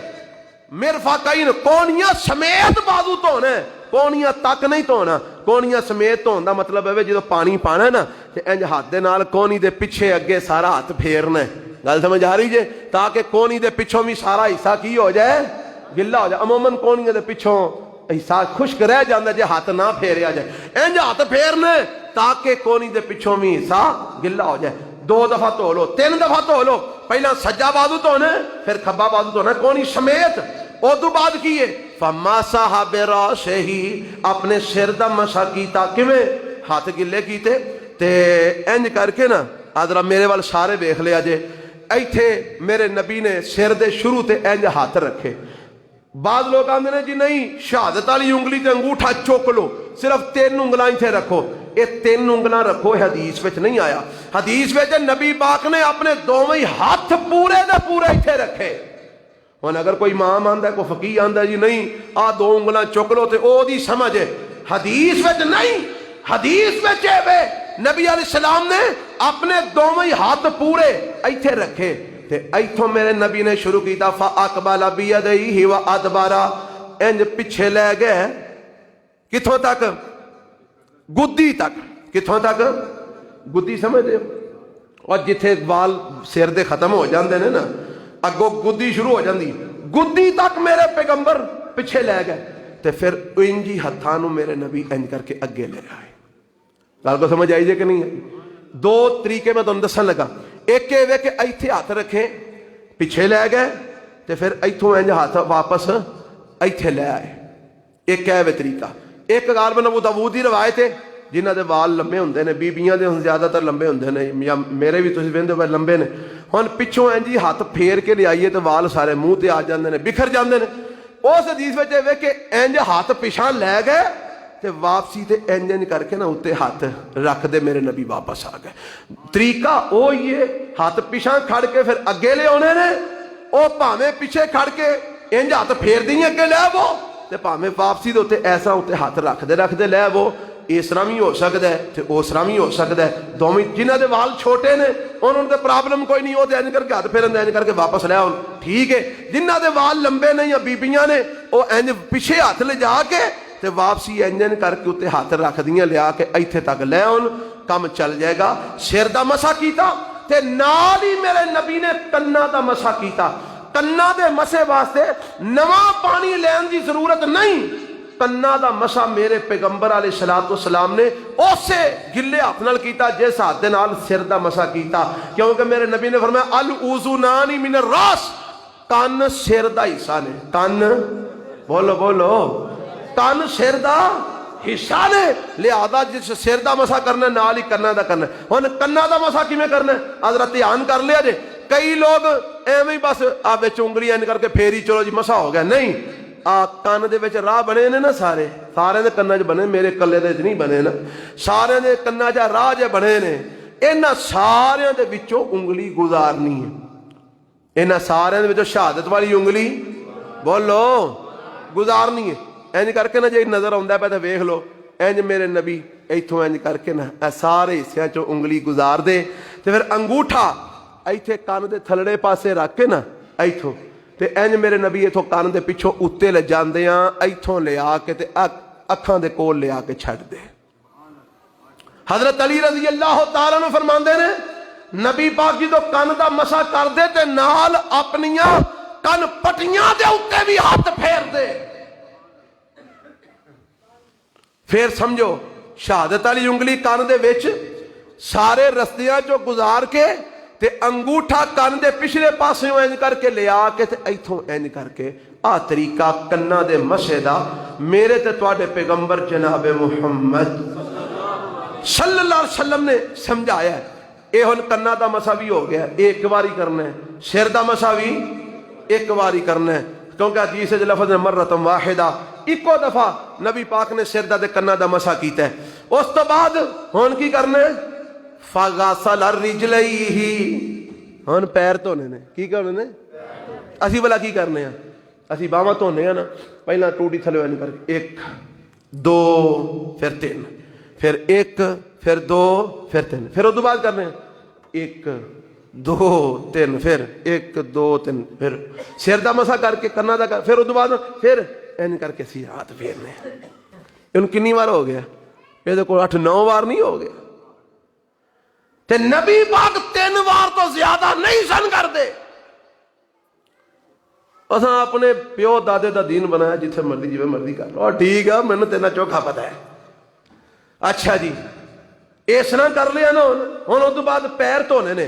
مرفقین کونیاں سمیت بازو دھونا ہے, کونیاں تک نہیں دھونا. کونیاں سمیت دھون دا مطلب ہے جدو پانی پانا ہے نا تے انج ہاتھ دے نال کونی دے پیچھے اگے سارا ہاتھ پھیرنا ہے. گل سمجھ آ رہی جے, تاکہ کونی دے پیچھوں بھی سارا حصہ کی ہو جائے, گلا ہو جائے. عموماً کونیاں دے پیچھوں حصہ خشک رہ جاندہ جے ہاتھ نہ پھیریا جائے. انج ہاتھ پھیرنے تاکہ کونی دے پیچھوں بھی حصہ گلا ہو جائے. 2 دفعہ دھو لو, 3 دفعہ دھو لو. پہلا سجا بازو دھونا پھر کھبا بازو دھونا کونی سمیت. او تو بعد کیے فماسح براسہ, اپنے سر دا مسح کیتا. کیویں؟ ہاتھ گلے کیتے تے انج کر کے نا ادرا میرے وال سارے ویکھ لیا جے, ایتھے میرے نبی نے سر دے شروع تے انج ہاتھ رکھے. بعض لوگ آندے نے جی نہیں شہادت والی انگلی تے انگوٹھا چوک لو, صرف 3 انگلاں ایتھے رکھو. یہ 3 انگلاں رکھو, حدیث وچ نہیں آیا. حدیث وچ نبی پاک نے اپنے دوویں ہاتھ پورے دے پورے ایتھے رکھے. ہن اگر کوئی امام آندا ہے, کوئی فقیہ آندا ہے جی نہیں آ 2 انگلاں چک لو تے او دی سمجھ ہے, حدیث وچ نہیں. حدیث وچ اے نبی علیہ السلام نے اپنے دوویں ہاتھ پورے ایتھے رکھے تے ایتھوں میرے نبی نے شروع کیتا فاقبل بیدیہ وادبر, انج پیچھے لے گئے کتھوں تک, گدی تک. کتھوں تک؟ گدی سمجھ دے. اور جتھے وال سر دے ختم ہو جاندے نے نا اگوں گدی شروع ہو جاندی, گدی تک میرے پیغمبر پیچھے لے گئے تے پھر انجی ہتھاں نو میرے نبی انج کر کے اگے لے آئے. گل کو سمجھ آئی جے کہ نہیں؟ 2 طریقے میں تمہیں دسن لگا. ایک یہ کہ ایتھے ہاتھ رکھے پیچھے لے گئے تے پھر ایتھوں انج ہاتھ واپس ایتھے لے آئے. ایک ہے وہ طریقہ. ایک غالباً ابو داؤد دی روایت ہے جنہاں دے وال لمبے ہوندے نے, بیبییاں دے زیادہ تر لمبے ہوندے نے, یا میرے بھی تسی ویندے ہو لمبے نے. ہن پچھوں انج ہاتھ پھیر کے لے آئیے تے وال سارے منہ تے آ جاندے نے, بکھر جاندے نے. اس حدیث وچ اے کہ انج ہاتھ پیچھے لے گئے تے واپسی تے انج کر کے نا اتے ہاتھ رکھ دے میرے نبی واپس آ گئے. طریقہ او ہی ہے, ہاتھ پیچھے کھڑ کے پھر اگے لے آنے نے, او بھاویں پیچھے کھڑ کے انج ہاتھ پھیر دیں اگے لے وہ تے بھاویں واپسی دے اتے ایسا اتے ہاتھ رکھ دے لے وہ. اس طرح بھی ہو سکتا ہے تے اس طرح بھی ہو سکتا ہے. دوویں جنہاں دے وال چھوٹے نے انہاں تے پرابلم کوئی نہیں, وہ تے انج کر کے ہاتھ پھیرن دے انج کر کے واپس لے آؤ, ٹھیک ہے. جنہاں دے وال لمبے نے یا بیبییاں نے وہ انج پیچھے ہاتھ لے جا کے تے واپسی انجن کر کے اتنے ہاتھ رکھ دیاں لیا کے ایتھے تک لے آن, کم چل جائے گا. سر دا مسح کیتا تے نال ہی میرے نبی نے کنا دا مسح کیتا. کنا دے مسے واسطے نواں پانی لین دی ضرورت نہیں. کنا دا مسح میرے پیغمبر علیہ الصلوۃ والسلام نے اسے گلے ہاتھ نال کیتا جس ہاتھ دے نال سر دا مسح کیتا, کیونکہ میرے نبی نے فرمایا الاذنان من الراس, کان سر دا حصہ نے. کان بولو بولو, کان سر دا حصہ نے, لہذا جس سر دا مسح کرنا نال ہی کنا دا کرنا. ہن کنا دا مسح کیویں کرنا ذرا دھیان کر لیا جے. کئی لوگ ایویں ہی بس آ وچ انگلیاں ان کر کے پھیری چلو جی مسح ہو گیا. نہیں, آ کان دے وچ راہ بنے نے نا, سارے دے کنا چ بنے, میرے کلے دے نہیں بنے نا, سارے دے کنا چ راہ جے بنے نے. انہاں سارے دے وچوں انگلی گزارنی ہے. انہاں سارے دے وچوں شہادت والی انگلی بولو گزارنی ہے. انج کر کے نا جے نظر آندا پیا تے ویکھ لو, انج میرے نبی ایتھوں انج کر کے نا سارے حصے چوں انگلی گزار دے تے پھر انگوٹھا ایتھے کان دے تھلڑے پاسے رکھ کے نا ایتھوں تے انج میرے نبی ایتھوں کان دے پچھوں اُتے لے جاندیاں ایتھوں لے آ کے تے اکھاں دے کول لے آ کے چھڈ دے. حضرت علی رضی اللہ تعالی عنہ فرماندے نے نبی پاک جی تو کان دا مسح کر دے تے نال اپنیاں کن پٹیاں دے اُتے بھی ہاتھ پھیر دے. پھر سمجھو شہادت والی انگلی کان دے وچ سارے رستیاں چو گزار کے تے انگوٹھا کان دے پچھلے پاسے اینج کر کے لیا کے تے ایتھوں اینج کر کے آ طریقہ کنا دے مسے دا میرے تے تواڈے پیغمبر جناب محمد صلی اللہ علیہ وسلم نے سمجھایا ہے. اے ہن کنا دا مسا بھی ہو گیا, ایک باری کرنا ہے. سر دا مسا بھی ایک باری کرنا ہے, کیونکہ حدیث وچ لفظ ہے مرتم واحدہ, ایکو دفعہ نبی پاک نے سر دا تے کنا دا مسا کیتا ہے. اس تو بعد ہن کی کرنا ہے, فغسل رجلیہ, ہن پیر دھونے نے. کی کرنے نے؟ اسی بلا کی کرنے ہیں, اسی باواں دھونے ہیں نا, پہلا ٹوٹی تھلے اینج کر کے 1 2 پھر 3, پھر 1 پھر 2 پھر 3, پھر اس بعد کرنے ہیں 1 2 3, پھر 1 2 3, پھر سر دا مسا کر کے کنا دا کر, پھر اس بعد پھر اینج کر کے سی ہاتھ پھیرنے. ان کنی بار ہو گیا؟ یہ کو 8 9 بار نہیں ہو گیا. تے نبی پاک 3 بار تو زیادہ نہیں سن کر دے. اساں اپنے پیو دادے دا دین بنایا, جتھے مرضی جویں مرضی کر لو, ٹھیک ہے مینوں تینا چوکھا پتہ ہے. اچھا جی اس طرح کر لیا نا, ہن اس تو بعد پیر دھونے نے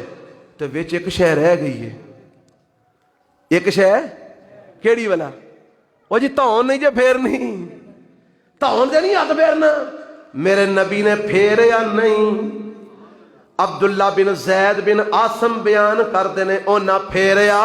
تے وچ ایک شے رہ گئی ہے. ایک شے کیڑی والا؟ وہ جی دھون نہیں جے پھیرنی, دھون تے نہیں ہاتھ پھیرنا. میرے نبی نے پھیریا نہیں. عبداللہ بن زید بن عاصم بیان کرتے نے انہاں پھیریا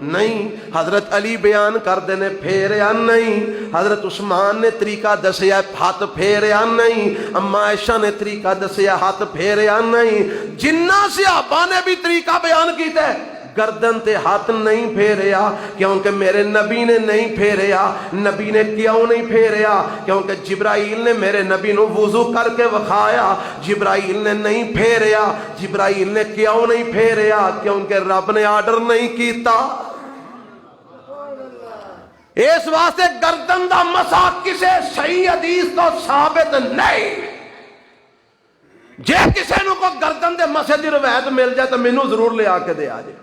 نہیں. حضرت علی بیان کرتے نے پھیریا نہیں. حضرت عثمان نے طریقہ دسیا ہاتھ پھیریا نہیں. اما عائشہ نے طریقہ دسیا ہاتھ پھیریا نہیں. جنہ صحابہ نے بھی طریقہ بیان کیتا ہے, گردن تے ہاتھ نہیں پھیریا, کیونکہ میرے نبی نے نہیں پھیریا. نبی نے کیوں نہیں پھیریا؟ کیونکہ جبرائیل نے میرے نبی نو وضو کر کے وکھایا. جبرائیل نے نہیں پھیریا. جبرائیل نے کیوں نہیں پھیریا؟ کیونکہ رب نے آرڈر نہیں کیتا. اس واسطے گردن دا مسا کسے صحیح حدیث تو ثابت نہیں. جے کسے نو کو گردن دے مسے دی روایت مل جائے تو مینوں ضرور لے آ کے دے آ جائے.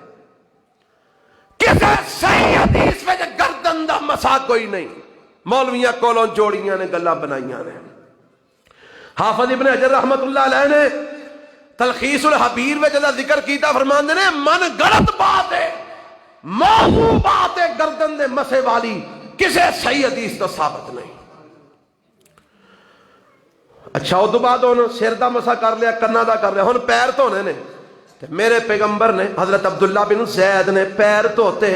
کسے صحیح حدیث میں گردن دا مسا کوئی نہیں. مولویاں کولوں جوڑیاں نے گلاں بنائیاں نے. حافظ ابن حجر رحمت اللہ علیہ نے تلخیص الحبیر میں جدا ذکر کیتا, فرماندے نے من غلط بات ہے, موضوع بات ہے گردن دے مسے والی, کسے صحیح حدیث تو ثابت نہیں. اچھا اس تو بعد ہن سر دا مسا کر لیا, کنا دا کر لیا, ہن پیر دھونے نے. میرے پیغمبر نے حضرت عبداللہ بن زید نے پیر دھوتے,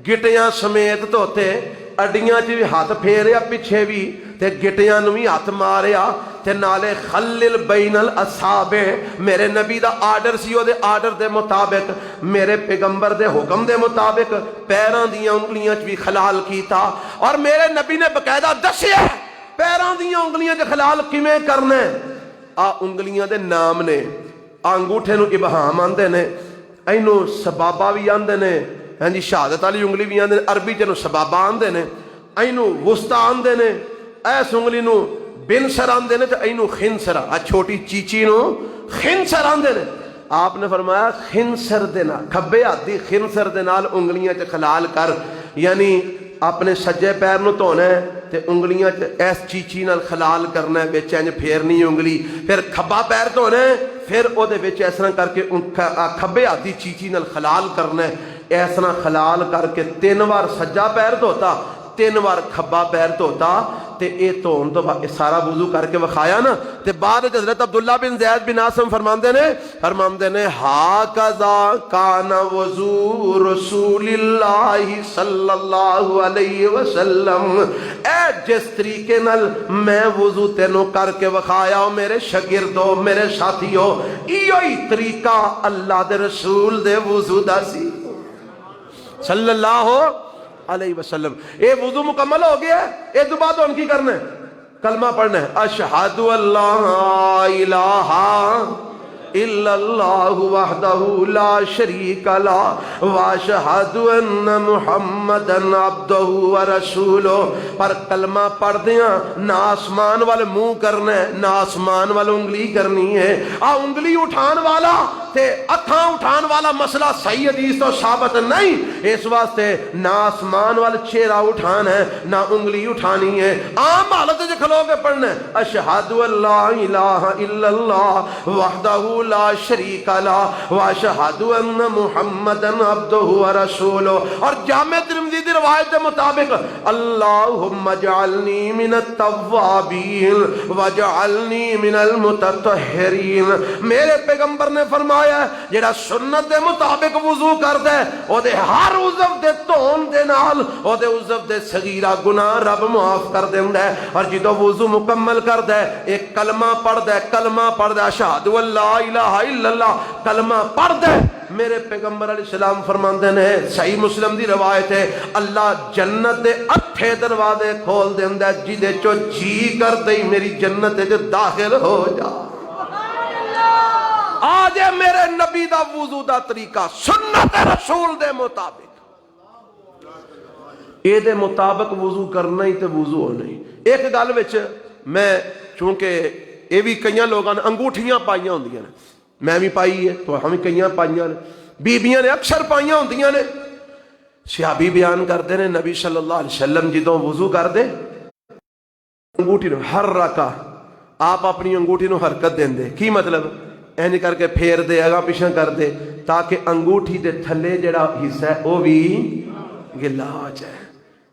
گٹیاں سمیت دھوتے, اڈیاں چ بھی ہاتھ پھیریا پیچھے بھی, تے گٹیاں نو بھی ہاتھ ماریا, تے نالے خلل بین الاصابع. میرے نبی the order C, O they order دے مطابق, میرے پیغمبر دے حکم دے مطابق پیراں دیاں انگلیاں چ بھی خلال کیتا. اور میرے نبی نے باقاعدہ دسیا پیراں دیاں انگلیاں چ خلال کیویں کرنا ہے. آ انگلیاں دے نام نے. انگوٹھے نو ابہام آندے نے, اینو سبابہ بھی آندے نے, ہاں جی شہادت والی انگلی بھی آندے نے, عربی چ سبابہ آندے نے, اینو وسطی آندے نے, ایس انگلی نو بنسر آندے نے, تے اینو خنسر, آ چھوٹی چیچی نو خنسر آندے نے. آپ نے فرمایا خنسر دے نال, کھبے ہاتھ دی خنسر دے نال انگلیاں چ خلال کر, یعنی اپنے سجے پیر نو دھونا ہے تے انگلیاں ایس چیچی نال خلال کرنا ہے, وچ انج پھیرنی انگلی. پھر کھبا پیر دھونا ہے, پھر او دے وچ اس طرح کر کے کھبے ہاتھ دی چیچی نال خلال کرنا ہے. اس طرح خلال کر کے 3 بار سجا پیر دھوتا, 3 بار کھبا پیر دھوتا, تے اے دھون تو سارا وضو کر کے وکھایا نا. تے بعد حضرت عبداللہ بن زید بن عاصم فرماندے نے ہاکذا کان وضو رسول اللہ صلی اللہ علیہ وسلم, اے جس طریقے نال میں وضو تینوں کر کے وکھایا میرے شاگردو میرے ساتھیو, ایو ہی طریقہ اللہ دے رسول دے وضو دا سی صلی اللہ علیہ وسلم. اے وضو مکمل ہو گیا. اے تو بعد ان کی کرنا ہے, کلمہ پڑھنا ہے, اشہد اللہ الہ الا اللہ وحدہ لا شریک لہ واشہد ان محمدا عبدہ ورسولہ. پر کلمہ پڑھ دیاں نہ آسمان والے منہ کرنا ہے, نہ آسمان والے انگلی کرنی ہے. انگلی اٹھان والا تے واسطے اتھاں اٹھان والا مسئلہ صحیح حدیث تو ثابت نہیں، اس واسطے نہ آسمان وال چہرہ اٹھان ہے نہ انگلی اٹھانی ہے، عام حالت جو کھلو کے پڑھنا ہے اشہد ان لا الہ الا اللہ وحدہ لا شریک لہ واشہد ان محمدا عبدہ ورسولہ۔ اور جامع ترمذی دی روایت کے مطابق اللہم اجعلنی من التوابین واجعلنی من المتطہرین، میرے پیغمبر نے فرمایا جڑا سنت دے مطابق وضو کردا ہے او دے ہر عضو دے دھون دے نال او دے عضو دے صغیرہ گناہ رب معاف کر دیندا ہے۔ اور جدوں وضو مکمل کردا ہے ایک کلمہ پڑھدا ہے، کلمہ پڑھدا ہے اشہد ان لا الہ الا اللہ، کلمہ پڑھدا ہے، میرے پیغمبر علیہ السلام فرماندے نے، صحیح مسلم دی روایت ہے، اللہ جنت دے اٹھے دروازے کھول دیندا ہے، جدے چو جی کر دئی میری جنت وچ داخل ہو جا۔ آج میرے نبی دا وضو دا طریقہ سنت رسول دے مطابق، اے دے مطابق وضو کرنا ہی تے وضو ہونا ہی۔ ایک گل وچ میں چونکہ اے بھی کئی لوگاں نے انگوٹھیاں پائیاں ہوندیاں نے، میں بھی پائی ہے تو ہم کئی پائیاں نے، بیبیاں نے اکثر پائیاں ہوندیاں نے۔ صحابی بیان کرتے ہیں نبی صلی اللہ علیہ وسلم جدوں وضو کر دے انگوٹھی نو ہر رکا آپ اپنی انگوٹھی نو حرکت دیں دے، کی مطلب اینج کر کے پھیر دے اگا پیچھے کر دے تاکہ انگوٹھی دے تھلے جڑا حصہ ہے وہ بھی گلا ہو جائے،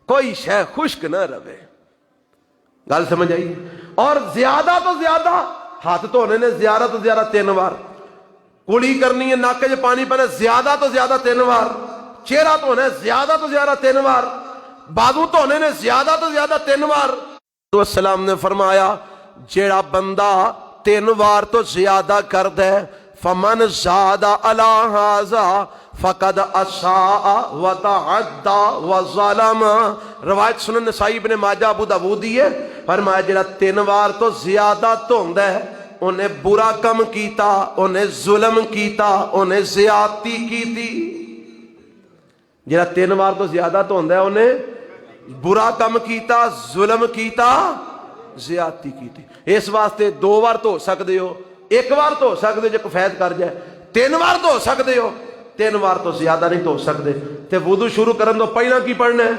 کوئی شے خشک نہ رہے۔ گل سمجھ آئی؟ اور زیادہ تو زیادہ ہاتھ دھونے نے زیادہ تو زیادہ 3 بار، کلی کرنی ہے ناک چ پانی پانا زیادہ تو زیادہ 3 بار، چہرہ دھونا ہے زیادہ تو زیادہ 3 بار، بازو دھونے نے زیادہ تو زیادہ 3 بار۔ تو السلام نے فرمایا جیڑا بندہ 3 بار تو زیادہ کر دے فمن زاد علی ھذا فقد اساء وتعدى وظلم، روایت سنن نسائی ابن ماجہ ابو داؤد ہے، فرمایا جیڑا 3 بار تو زیادہ دھوندا ہے انہیں برا کم کیتا، انہیں ظلم کیتا، انہیں زیادتی کیتی۔ جیڑا 3 بار تو زیادہ دھوندا ہے انہیں برا کم کیتا، ظلم کیتا، زیادتی کیتی۔ اس واسطے 2 بار تو سکدے ہو، 1 بار تو سکدے جو کفایت کر جائے، 3 بار تو سکدے ہو، 3 بار تو زیادہ نہیں تو سکدے۔ تے وضو شروع کرن تو پہلا کی پڑھنا ہے؟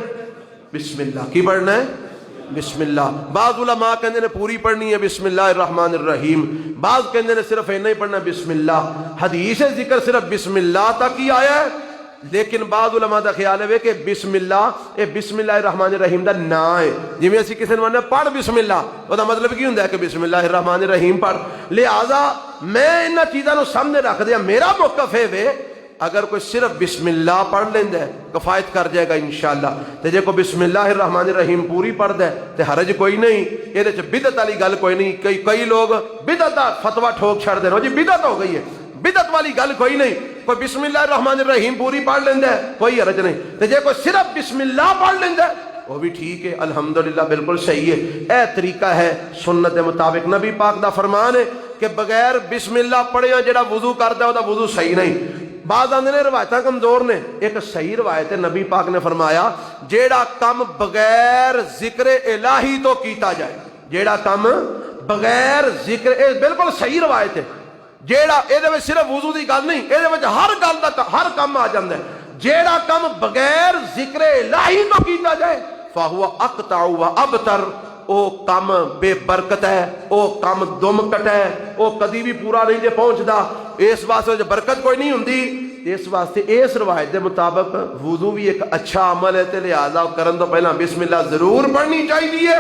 بسم اللہ۔ کی پڑھنا ہے؟ بسم اللہ۔ بعض علماء کہندے نے پوری پڑھنی ہے بسم اللہ الرحمن الرحیم، بعض کہندے نے صرف اینا ہی پڑھنا بسم اللہ۔ حدیث ذکر صرف بسم اللہ تک ہی آیا ہے، لیکن بعض علماء دا خیال ہے کہ بسم اللہ اے بسم اللہ الرحمن الرحیم دا نام ہے، جویں اسی کسی نے پڑھ بسم اللہ او دا مطلب کی ہوندا ہے کہ بسم اللہ الرحمن الرحیم پڑھ۔ لہذا میں انہاں چیزاں نو سامنے رکھ دیا، میرا موقف ہے وے اگر کوئی صرف بسم اللہ پڑھ لیندا ہے کفایت کر جائے گا انشاءاللہ، تے جے کوئی بسم اللہ الرحمن الرحیم پوری پڑھدا ہے تے حرج کوئی نہیں، اے دے وچ بدعت والی گل کوئی نہیں۔ کئی لوگ بدعت دا فتوی ٹھوک چھڑ دے جی بدعت ہو گئی ہے، بدعت والی گل کوئی نہیں، کوئی بسم اللہ الرحمن الرحیم پوری پڑھ لیندہ ہے کوئی حرج نہیں، تے جے کوئی صرف بسم اللہ پڑھ لیندہ ہے وہ بھی ٹھیک ہے، الحمدللہ بالکل صحیح ہے۔ اے طریقہ ہے سنت کے مطابق، نبی پاک دا فرمان ہے کہ بغیر بسم اللہ پڑھے جڑا وضو کردا ہے او دا وضو صحیح نہیں۔ بعض آندے نے روایتاں کمزور نے، ایک صحیح روایت ہے نبی پاک نے فرمایا جیڑا کم بغیر ذکر الہی تو کیتا جائے، جیڑا کم بغیر ذکر، بالکل صحیح روایت ہے، جیڑا اے دے وچ صرف وضو دی گل نہیں، اے دے وچ ہر گل دا ہر کم آ جاندا ہے، جیڑا کم بغیر ذکر الہی تو کیتا جائے فہو اقطع و ابتر، او کم بے برکت ہے، او کم دم کٹ ہے، او کدی بھی پورا نہیں جے پہنچدا، اس واسطے جو برکت کوئی نہیں ہوندی۔ اس واسطے اس روایت کے مطابق وضو بھی ایک اچھا عمل ہے تے لہذا کرن تو پہلا بسم اللہ ضرور پڑھنی چاہیے،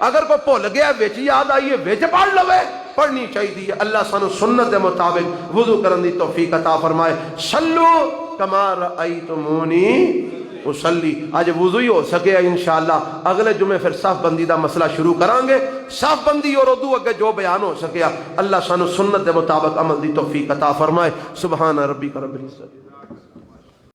اگر کوئی بھول گیا وچ یاد آئیے وچ پڑھ لوے، پڑھنی چاہیے۔ اللہ سانو سنت کے مطابق وضو کرن دی توفیق عطا فرمائے۔ صلو کما رأیتمونی اصلی۔ آج وضو ہی ہو سکے انشاءاللہ، اگلے جمعے پھر صف بندی دا مسئلہ شروع کریں گے، صف بندی اور اردو اگے جو بیان ہو سکیا، اللہ سانو سنت کے مطابق عمل دی توفیق عطا فرمائے۔ سبحان ربک رب العزت۔